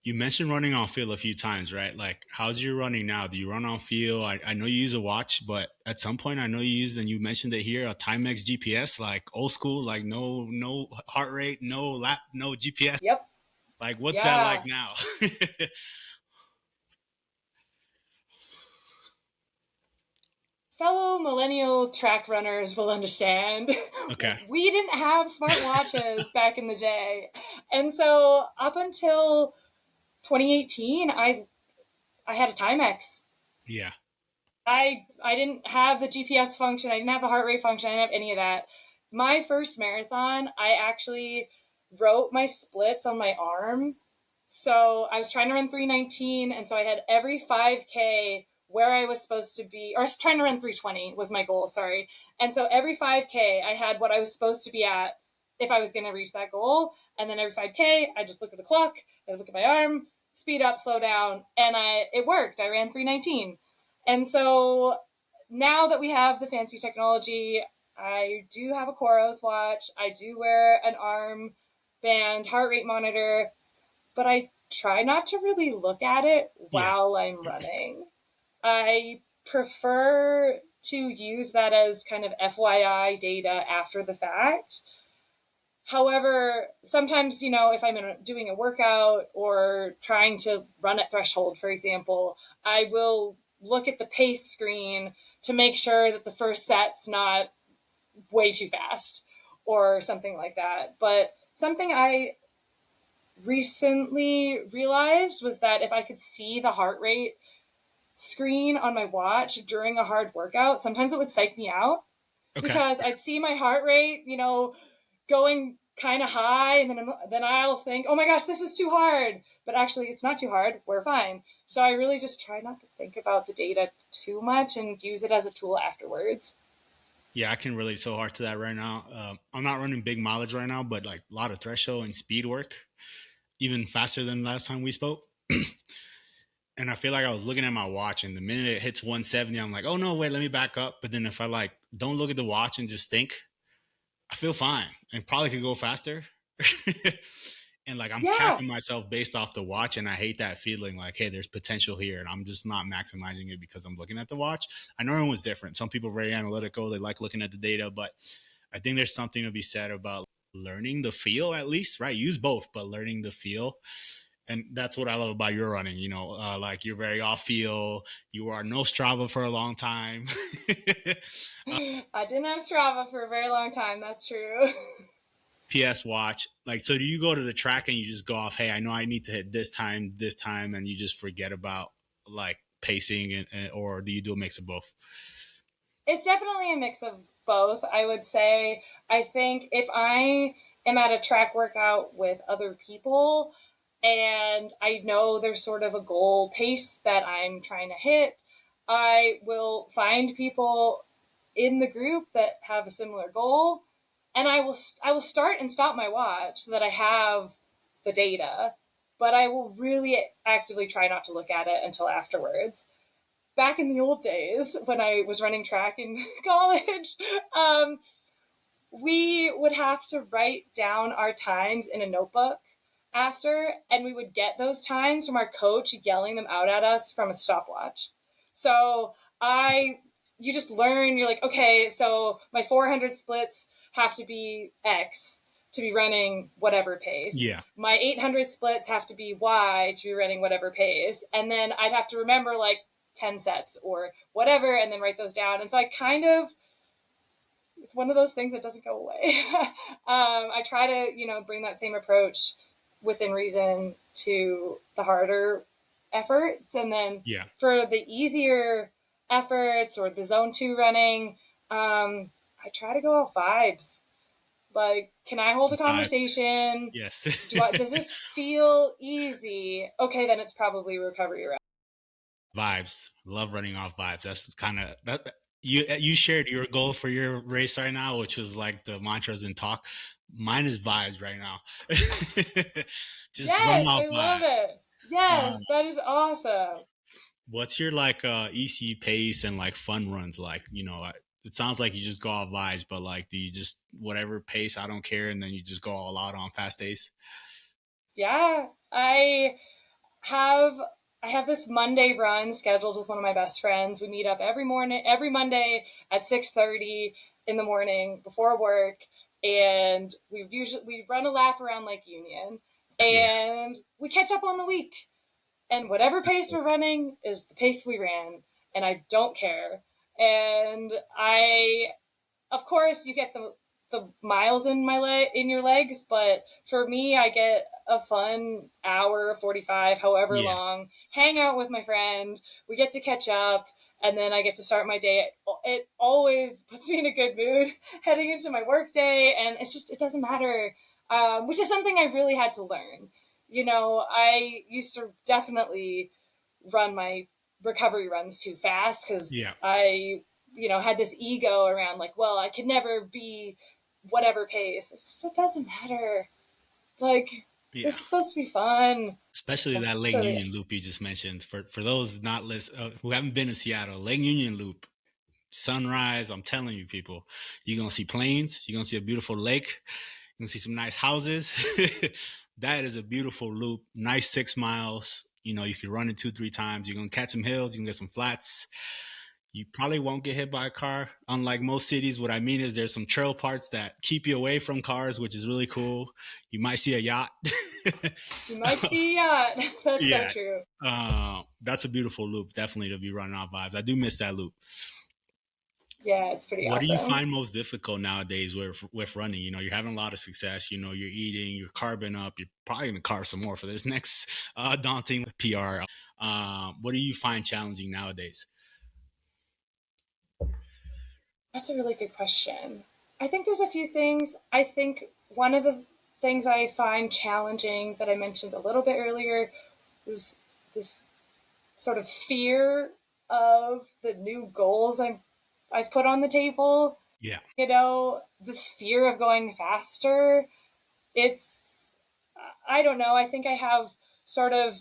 [SPEAKER 2] You mentioned running on feel a few times, right? Like, how's your running now? Do you run on feel? I know you use a watch, but at some point I know you use, and you mentioned it here, a Timex GPS, like old school, like no heart rate, no lap, no GPS.
[SPEAKER 1] Yep.
[SPEAKER 2] Like, what's that like
[SPEAKER 1] Yeah.
[SPEAKER 2] now?
[SPEAKER 1] Fellow millennial track runners will understand.
[SPEAKER 2] Okay.
[SPEAKER 1] We didn't have smartwatches back in the day. And so up until 2018, I had a Timex.
[SPEAKER 2] Yeah.
[SPEAKER 1] I didn't have the GPS function. I didn't have the heart rate function. I didn't have any of that. My first marathon, I actually wrote my splits on my arm. So I was trying to run 3:19, and so I had every 5K where I was supposed to be, or I was trying to run 3:20 was my goal, sorry. And so every 5K, I had what I was supposed to be at if I was going to reach that goal. And then every 5K, I just look at the clock, I look at my arm, speed up, slow down, and it worked. I ran 3:19. And so now that we have the fancy technology, I do have a Coros watch. I do wear an arm band heart rate monitor, but I try not to really look at it
[SPEAKER 2] Yeah.
[SPEAKER 1] while I'm running. I prefer to use that as kind of FYI data after the fact. However, sometimes, if I'm doing a workout or trying to run at threshold, for example, I will look at the pace screen to make sure that the first set's not way too fast or something like that. But something I recently realized was that if I could see the heart rate screen on my watch during a hard workout, sometimes it would psych me out
[SPEAKER 2] Okay.
[SPEAKER 1] because I'd see my heart rate, going kind of high, and then I'll think, oh my gosh, this is too hard. But actually, it's not too hard. We're fine. So I really just try not to think about the data too much and use it as a tool afterwards.
[SPEAKER 2] Yeah, I can relate so hard to that right now. I'm not running big mileage right now, but like a lot of threshold and speed work, even faster than last time we spoke. And I feel like I was looking at my watch, and the minute it hits 170, I'm like, oh no, wait, let me back up. But then if I like don't look at the watch and just think, I feel fine and probably could go faster. And like I'm
[SPEAKER 1] Yeah.
[SPEAKER 2] capping myself based off the watch, and I hate that feeling like, hey, there's potential here, and I'm just not maximizing it because I'm looking at the watch. I know everyone's different. Some people are very analytical, they like looking at the data, but I think there's something to be said about learning the feel, at least, right? Use both, but learning the feel. And that's what I love about your running. Like you're very off feel. You are no Strava for a long time.
[SPEAKER 1] I didn't have Strava for a very long time, that's true.
[SPEAKER 2] PS watch. Like, so do you go to the track and you just go off, hey, I know I need to hit this time, and you just forget about like pacing, or do you do a mix of both?
[SPEAKER 1] It's definitely a mix of both, I would say. I think if I am at a track workout with other people and I know there's sort of a goal pace that I'm trying to hit, I will find people in the group that have a similar goal, and I will start and stop my watch so that I have the data, but I will really actively try not to look at it until afterwards. Back in the old days when I was running track in college, um, we would have to write down our times in a notebook after, and we would get those times from our coach yelling them out at us from a stopwatch. So you just learn, you're like, okay, so my 400 splits have to be X to be running whatever pace.
[SPEAKER 2] Yeah.
[SPEAKER 1] My 800 splits have to be Y to be running whatever pace. And then I'd have to remember like 10 sets or whatever and then write those down. And so I kind of, it's one of those things that doesn't go away. I try to, bring that same approach within reason to the harder efforts. And then
[SPEAKER 2] Yeah.
[SPEAKER 1] for the easier efforts or the zone two running, I try to go off vibes. Like, can I hold a
[SPEAKER 2] Vibes.
[SPEAKER 1] conversation?
[SPEAKER 2] Yes.
[SPEAKER 1] Does this feel easy? Okay, then it's probably recovery run.
[SPEAKER 2] Vibes. Love running off vibes. That's kind of that. You shared your goal for your race right now, which was like the mantras and talk. Mine is vibes right now. Just run
[SPEAKER 1] Yes,
[SPEAKER 2] off
[SPEAKER 1] I love
[SPEAKER 2] vibes.
[SPEAKER 1] it.
[SPEAKER 2] Um,
[SPEAKER 1] Yes, that is awesome.
[SPEAKER 2] what's your like EC pace and like fun runs like? It sounds like you just go off vibes, but like, do you just whatever pace? I don't care, and then you just go all out on fast days.
[SPEAKER 1] Yeah, have I have this Monday run scheduled with one of my best friends. We meet up every morning, every Monday at 6:30 in the morning before work, and we run a lap around Lake Union,
[SPEAKER 2] Yeah.
[SPEAKER 1] and we catch up on the week. And whatever pace we're running is the pace we ran, and I don't care. And of course, you get the miles in your legs, but for me, I get a fun hour, 45, however
[SPEAKER 2] Yeah.
[SPEAKER 1] long, hang out with my friend. We get to catch up, and then I get to start my day. It always puts me in a good mood heading into my work day, and it doesn't matter, which is something I really had to learn. I used to definitely run my recovery runs too fast because
[SPEAKER 2] Yeah.
[SPEAKER 1] I had this ego around like, well, I could never be whatever pace. It doesn't matter. Like,
[SPEAKER 2] Yeah.
[SPEAKER 1] this is supposed to be fun.
[SPEAKER 2] Especially that Lake
[SPEAKER 1] So yeah.
[SPEAKER 2] Union loop you just mentioned. For those not who haven't been in Seattle, Lake Union loop, sunrise. I'm telling you, people, you're gonna see planes. You're gonna see a beautiful lake. You're gonna see some nice houses. That is a beautiful loop. Nice 6 miles. You can run it 2, 3 times. You're gonna catch some hills. You can get some flats. You probably won't get hit by a car. Unlike most cities, what I mean is there's some trail parts that keep you away from cars, which is really cool. You might see a yacht.
[SPEAKER 1] You might see yacht. That's so
[SPEAKER 2] Yeah,
[SPEAKER 1] true.
[SPEAKER 2] that's a beautiful loop. Definitely to be running off vibes. I do miss that loop.
[SPEAKER 1] Yeah, it's pretty
[SPEAKER 2] What do you
[SPEAKER 1] awesome.
[SPEAKER 2] find most difficult nowadays with running? You're having a lot of success. You're eating, you're carbing up. You're probably gonna carb some more for this next daunting PR. What do you find challenging nowadays?
[SPEAKER 1] That's a really good question. I think there's a few things. I think one of the things I find challenging that I mentioned a little bit earlier is this sort of fear of the new goals I've put on the table.
[SPEAKER 2] Yeah.
[SPEAKER 1] This fear of going faster. It's I don't know. I think I have sort of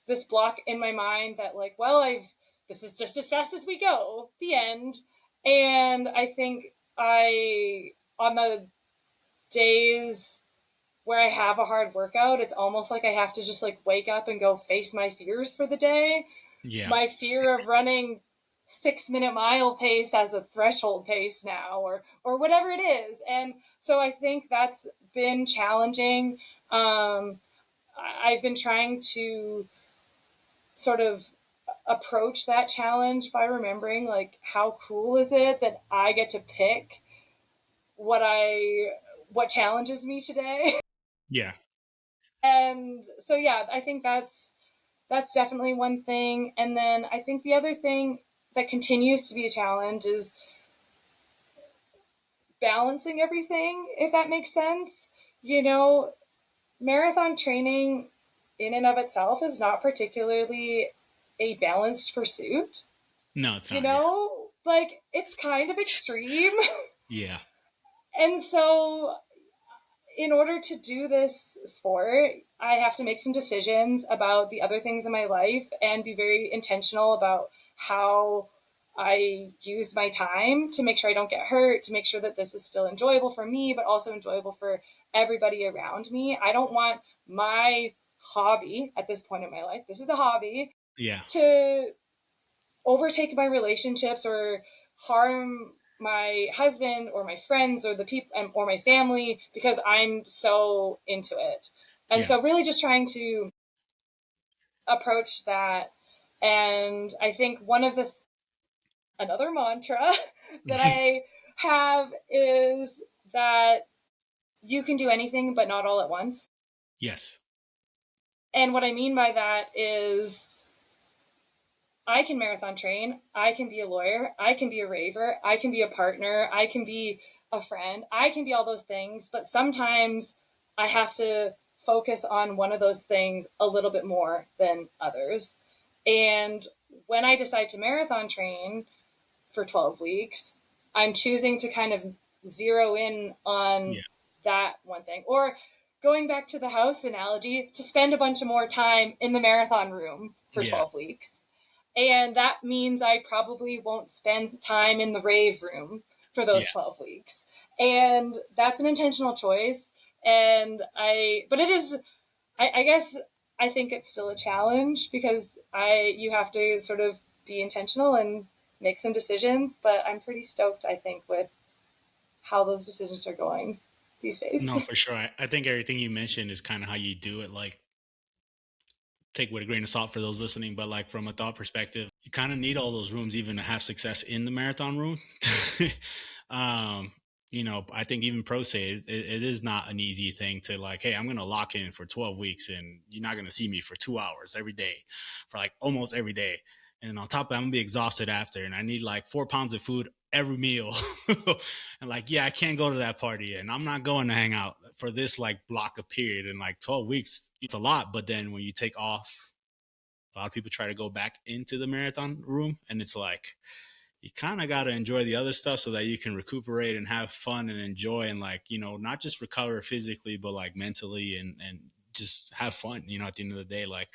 [SPEAKER 1] this block in my mind that like, well, I've this is just as fast as we go. The end. And I think I on the days where I have a hard workout, it's almost like I have to just like wake up and go face my fears for the day.
[SPEAKER 2] Yeah.
[SPEAKER 1] My fear of running 6 minute mile pace as a threshold pace now or whatever it is. And so I think that's been challenging. I've been trying to sort of approach that challenge by remembering like how cool is it that I get to pick what challenges me today.
[SPEAKER 2] Yeah.
[SPEAKER 1] And so yeah, I think that's definitely one thing. And then I think the other thing that continues to be a challenge is balancing everything, if that makes sense. You know, marathon training in and of itself is not particularly a balanced pursuit.
[SPEAKER 2] No, it's not. Yeah.
[SPEAKER 1] Like it's kind of extreme.
[SPEAKER 2] Yeah.
[SPEAKER 1] And so in order to do this sport, I have to make some decisions about the other things in my life and be very intentional about how I use my time to make sure I don't get hurt, to make sure that this is still enjoyable for me, but also enjoyable for everybody around me. I don't want my hobby at this point in my life, this is a hobby,
[SPEAKER 2] Yeah.
[SPEAKER 1] to overtake my relationships or harm my husband or my friends or the people or my family because I'm so into it. And
[SPEAKER 2] Yeah.
[SPEAKER 1] so really just trying to approach that. And I think another mantra that I have is that you can do anything but not all at once.
[SPEAKER 2] Yes.
[SPEAKER 1] And what I mean by that is I can marathon train. I can be a lawyer. I can be a raver. I can be a partner. I can be a friend. I can be all those things. But sometimes I have to focus on one of those things a little bit more than others. And when I decide to marathon train for 12 weeks, I'm choosing to kind of zero in on
[SPEAKER 2] Yeah.
[SPEAKER 1] that one thing. Or going back to the house analogy, to spend a bunch of more time in the marathon room for
[SPEAKER 2] Yeah.
[SPEAKER 1] 12 weeks. And that means I probably won't spend time in the rave room for those
[SPEAKER 2] Yeah.
[SPEAKER 1] 12 weeks. And that's an intentional choice. But it is, I guess, I think it's still a challenge because you have to sort of be intentional and make some decisions. But I'm pretty stoked, I think, with how those decisions are going these days.
[SPEAKER 2] No, for sure. I think everything you mentioned is kind of how you do it. Like, take with a grain of salt for those listening, but like from a thought perspective, you kind of need all those rooms even to have success in the marathon room. um, I think even pros say it is not an easy thing to like, hey, I'm going to lock in for 12 weeks and you're not going to see me for 2 hours every day for like almost every day. And on top of that, I'm gonna be exhausted after, and I need like 4 pounds of food every meal. And like, yeah, I can't go to that party, and I'm not going to hang out for this like block of period. And like 12 weeks, it's a lot. But then when you take off, a lot of people try to go back into the marathon room, and it's like you kind of got to enjoy the other stuff so that you can recuperate and have fun and enjoy and like not just recover physically but like mentally and just have fun. At the end of the day, like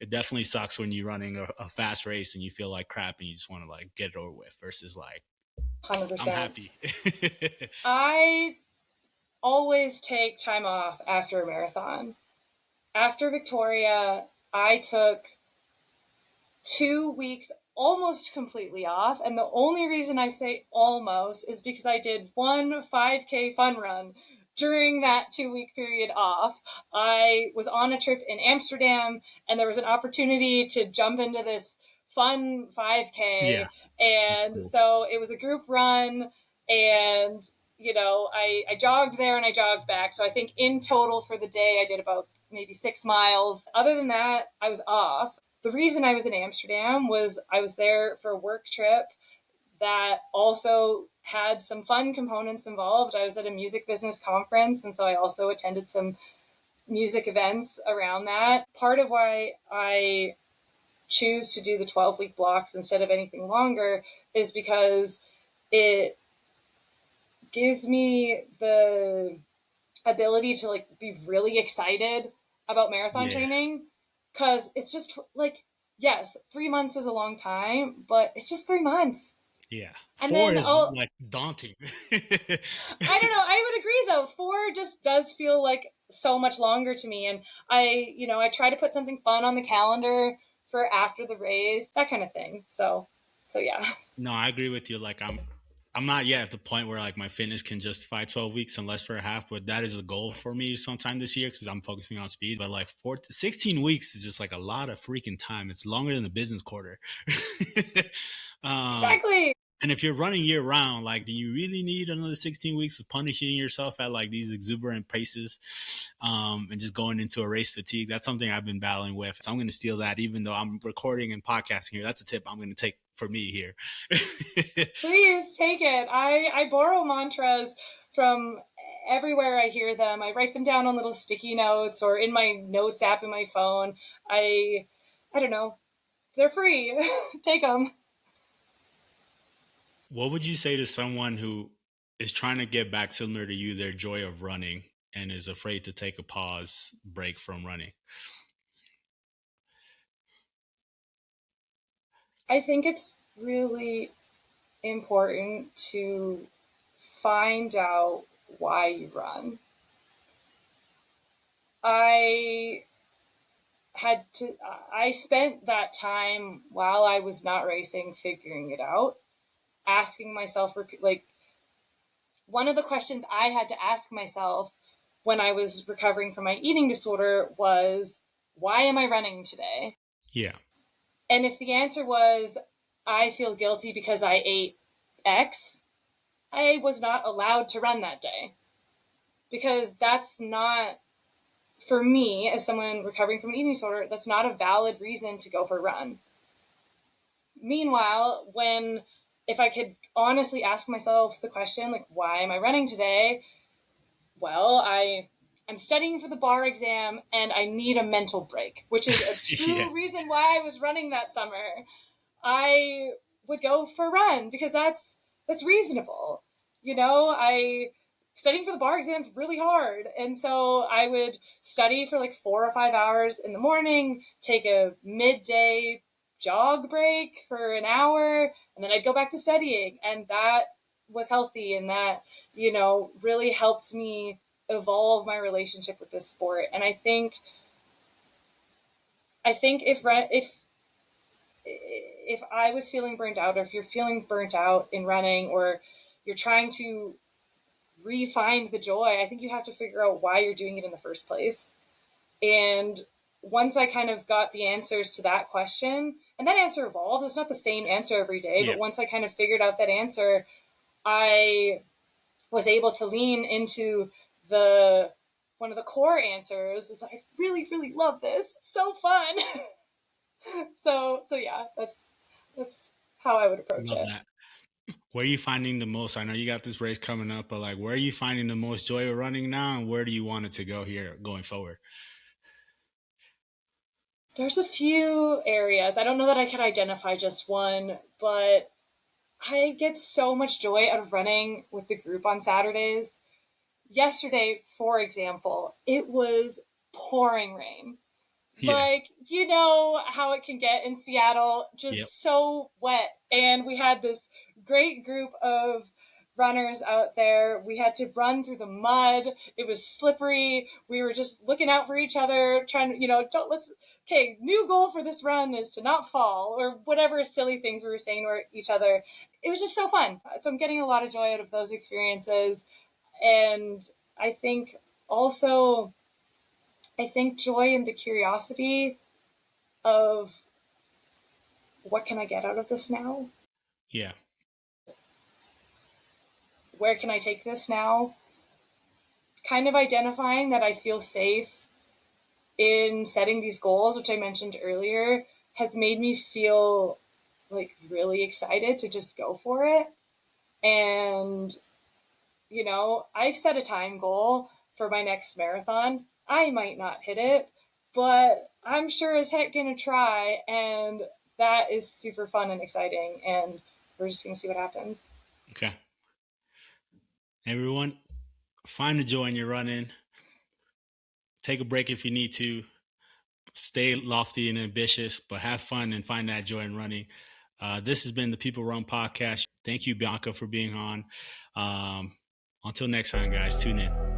[SPEAKER 2] it definitely sucks when you're running a fast race and you feel like crap and you just want to like get it over with versus like I'm
[SPEAKER 1] 100%.
[SPEAKER 2] happy.
[SPEAKER 1] I always take time off after a marathon. After Victoria, I took 2 weeks almost completely off. And the only reason I say almost is because I did one 5K fun run during that 2 week period off. I was on a trip in Amsterdam and there was an opportunity to jump into this fun 5K.
[SPEAKER 2] Yeah, that's
[SPEAKER 1] And
[SPEAKER 2] cool.
[SPEAKER 1] so it was a group run and I jogged there and I jogged back. So I think in total for the day, I did about maybe 6 miles. Other than that, I was off. The reason I was in Amsterdam was I was there for a work trip that also had some fun components involved. I was at a music business conference, and so I also attended some music events around that. Part of why I choose to do the 12-week blocks instead of anything longer is because it gives me the ability to like be really excited about marathon
[SPEAKER 2] Yeah.
[SPEAKER 1] training, because it's just like, yes, 3 months is a long time, but it's just 3 months.
[SPEAKER 2] Yeah.
[SPEAKER 1] And
[SPEAKER 2] 4
[SPEAKER 1] then
[SPEAKER 2] is like daunting.
[SPEAKER 1] I don't know, I would agree though, 4 just does feel like so much longer to me. And I try to put something fun on the calendar for after the race, that kind of thing. So yeah.
[SPEAKER 2] No, I agree with you. Like I'm not yet at the point where like my fitness can justify 12 weeks unless for a half, but that is a goal for me sometime this year because I'm focusing on speed. But like 16 weeks is just like a lot of freaking time. It's longer than the business quarter. um,
[SPEAKER 1] Exactly.
[SPEAKER 2] and if you're running year round, like, do you really need another 16 weeks of punishing yourself at like these exuberant paces, and just going into a race fatigue? That's something I've been battling with. So I'm going to steal that, even though I'm recording and podcasting here. That's a tip I'm going to take for me here.
[SPEAKER 1] Please take it. I borrow mantras from everywhere I hear them. I write them down on little sticky notes or in my notes app in my phone. I don't know. They're free. Take them.
[SPEAKER 2] What would you say to someone who is trying to get back, similar to you, their joy of running and is afraid to take a pause break from running?
[SPEAKER 1] I think it's really important to find out why you run. I I spent that time while I was not racing figuring it out, asking myself, like, one of the questions I had to ask myself when I was recovering from my eating disorder was, why am I running today?
[SPEAKER 2] Yeah.
[SPEAKER 1] And if the answer was, I feel guilty because I ate X, I was not allowed to run that day. Because that's not, for me, as someone recovering from an eating disorder, that's not a valid reason to go for a run. Meanwhile, if I could honestly ask myself the question, like, why am I running today? Well, I'm studying for the bar exam and I need a mental break, which is a
[SPEAKER 2] Yeah.
[SPEAKER 1] true reason why I was running that summer. I would go for a run because that's reasonable. I studying for the bar exam is really hard, and so I would study for like 4 or 5 hours in the morning, take a midday jog break for an hour, and then I'd go back to studying, and that was healthy, and that really helped me evolve my relationship with this sport. And I think if I was feeling burnt out, or if you're feeling burnt out in running, or you're trying to re-find the joy, I think you have to figure out why you're doing it in the first place. And once I kind of got the answers to that question, and that answer evolved, it's not the same answer every day,
[SPEAKER 2] Yeah.
[SPEAKER 1] but once I kind of figured out that answer, I was able to lean into the one of the core answers was like, I really, really love this. It's so fun. So yeah, that's how I would approach
[SPEAKER 2] Love
[SPEAKER 1] it.
[SPEAKER 2] that. Where are you finding the most? I know you got this race coming up, but like, where are you finding the most joy of running now, and where do you want it to go here going forward?
[SPEAKER 1] There's a few areas. I don't know that I could identify just one, but I get so much joy out of running with the group on Saturdays. Yesterday, for example, it was pouring rain.
[SPEAKER 2] Yeah.
[SPEAKER 1] Like, you know how it can get in Seattle,
[SPEAKER 2] Yep.
[SPEAKER 1] just so wet. And we had this great group of runners out there. We had to run through the mud. It was slippery. We were just looking out for each other, trying to, okay, new goal for this run is to not fall, or whatever silly things we were saying to each other. It was just so fun. So I'm getting a lot of joy out of those experiences. And I think also, joy in the curiosity of, what can I get out of this now?
[SPEAKER 2] Yeah.
[SPEAKER 1] Where can I take this now? Kind of identifying that I feel safe in setting these goals, which I mentioned earlier, has made me feel like really excited to just go for it. And, I've set a time goal for my next marathon. I might not hit it, but I'm sure as heck gonna try, and that is super fun and exciting, and we're just gonna see what happens.
[SPEAKER 2] Okay. Everyone, find the joy in your running. Take a break if you need to. Stay lofty and ambitious, but have fun and find that joy in running. This has been the People Run Podcast. Thank you, Bianca, for being on. Until next time, guys, tune in.